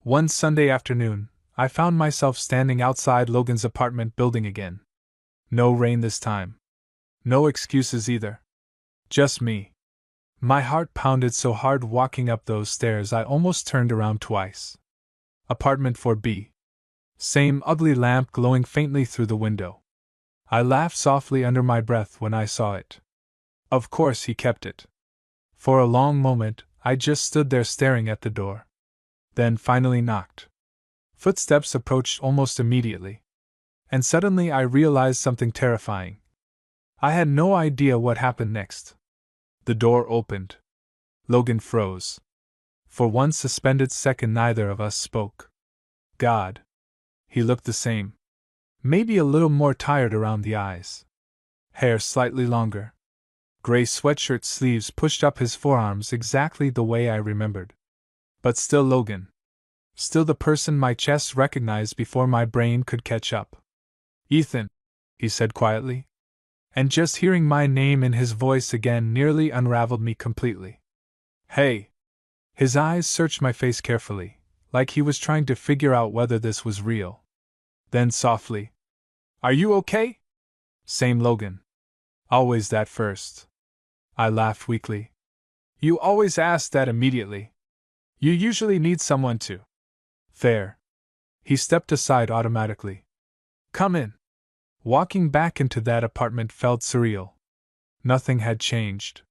One Sunday afternoon, I found myself standing outside Logan's apartment building again. No rain this time. No excuses either. Just me. My heart pounded so hard walking up those stairs I almost turned around twice. Apartment 4B. Same ugly lamp glowing faintly through the window. I laughed softly under my breath when I saw it. Of course he kept it. For a long moment, I just stood there staring at the door. Then finally knocked. Footsteps approached almost immediately. And suddenly I realized something terrifying. I had no idea what happened next. The door opened. Logan froze. For one suspended second neither of us spoke. God. He looked the same. Maybe a little more tired around the eyes. Hair slightly longer. Gray sweatshirt sleeves pushed up his forearms exactly the way I remembered. But still Logan. Still the person my chest recognized before my brain could catch up. "Ethan," he said quietly. And just hearing my name in his voice again nearly unraveled me completely. "Hey." His eyes searched my face carefully, like he was trying to figure out whether this was real. Then softly, "Are you okay?" Same Logan. Always that first. I laughed weakly. "You always ask that immediately. You usually need someone to." "Fair." He stepped aside automatically. "Come in." Walking back into that apartment felt surreal. Nothing had changed.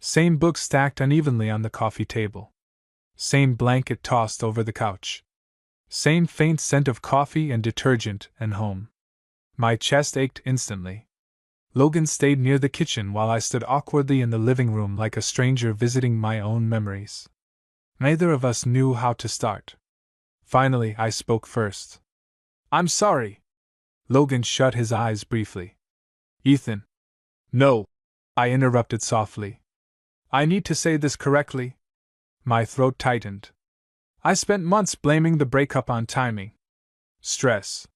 Same book stacked unevenly on the coffee table. Same blanket tossed over the couch. Same faint scent of coffee and detergent and home. My chest ached instantly. Logan stayed near the kitchen while I stood awkwardly in the living room like a stranger visiting my own memories. Neither of us knew how to start. Finally, I spoke first. "I'm sorry." Logan shut his eyes briefly. "Ethan." "No," I interrupted softly. "I need to say this correctly." My throat tightened. I spent months blaming the breakup on timing, stress,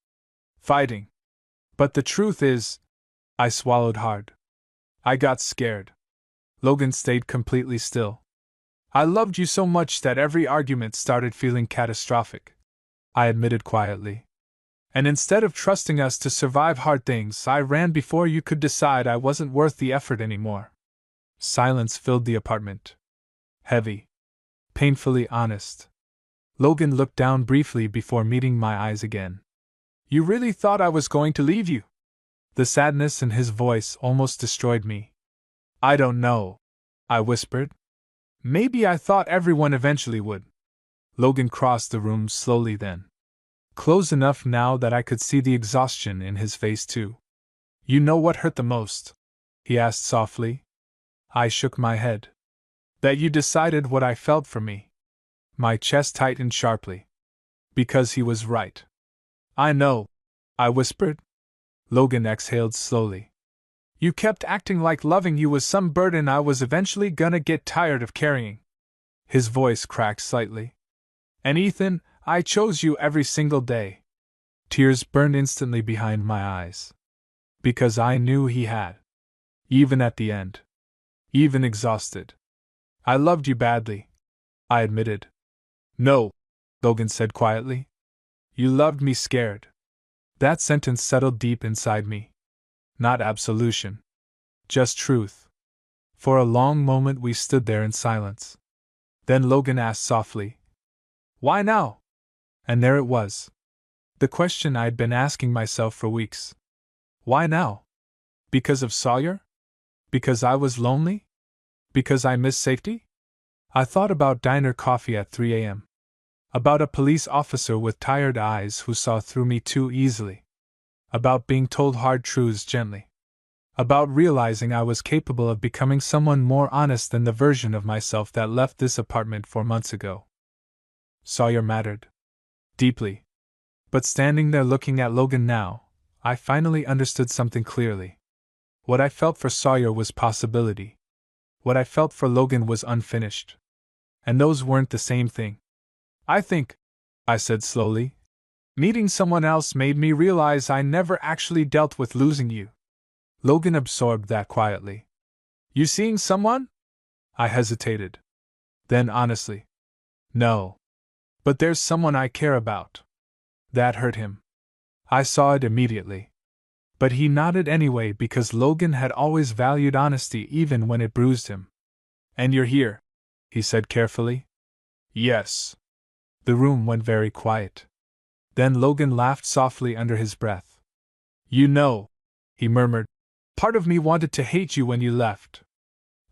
fighting. But the truth is, I swallowed hard. I got scared. Logan stayed completely still. "I loved you so much that every argument started feeling catastrophic," I admitted quietly. "And instead of trusting us to survive hard things, I ran before you could decide I wasn't worth the effort anymore." Silence filled the apartment. Heavy. Painfully honest. Logan looked down briefly before meeting my eyes again. "You really thought I was going to leave you?" The sadness in his voice almost destroyed me. "I don't know," I whispered. "Maybe I thought everyone eventually would." Logan crossed the room slowly then. Close enough now that I could see the exhaustion in his face too. "You know what hurt the most?" he asked softly. I shook my head. "That you decided what I felt for me." My chest tightened sharply. "Because he was right." "I know," I whispered. Logan exhaled slowly. "You kept acting like loving you was some burden I was eventually gonna get tired of carrying." His voice cracked slightly. "And Ethan, I chose you every single day." Tears burned instantly behind my eyes. Because I knew he had. Even at the end. Even exhausted. "I loved you badly," I admitted. "No," Logan said quietly. "You loved me scared." That sentence settled deep inside me. Not absolution. Just truth. For a long moment we stood there in silence. Then Logan asked softly, "Why now?" And there it was. The question I'd been asking myself for weeks. Why now? Because of Sawyer? Because I was lonely? Because I missed safety? I thought about diner coffee at 3 a.m. About a police officer with tired eyes who saw through me too easily. About being told hard truths gently. About realizing I was capable of becoming someone more honest than the version of myself that left this apartment 4 months ago. Sawyer mattered. Deeply. But standing there looking at Logan now, I finally understood something clearly. What I felt for Sawyer was possibility. What I felt for Logan was unfinished. And those weren't the same thing. "I think," I said slowly, "meeting someone else made me realize I never actually dealt with losing you." Logan absorbed that quietly. "You seeing someone?" I hesitated. Then honestly, "No. But there's someone I care about." That hurt him. I saw it immediately. But he nodded anyway because Logan had always valued honesty even when it bruised him. "And you're here," he said carefully. "Yes." The room went very quiet. Then Logan laughed softly under his breath. "You know," he murmured, "part of me wanted to hate you when you left.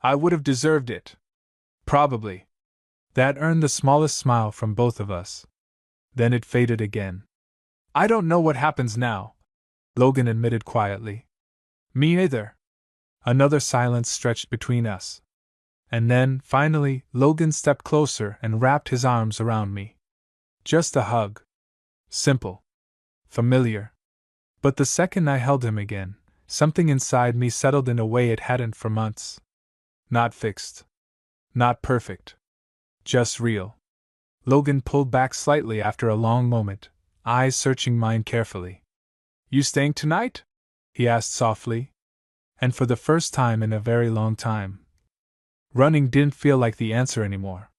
I would have deserved it. Probably." That earned the smallest smile from both of us. Then it faded again. "I don't know what happens now," Logan admitted quietly. "Me either." Another silence stretched between us. And then, finally, Logan stepped closer and wrapped his arms around me. Just a hug. Simple. Familiar. But the second I held him again, something inside me settled in a way it hadn't for months. Not fixed. Not perfect. Just real. Logan pulled back slightly after a long moment, eyes searching mine carefully. "You staying tonight?" he asked softly. And for the first time in a very long time, running didn't feel like the answer anymore.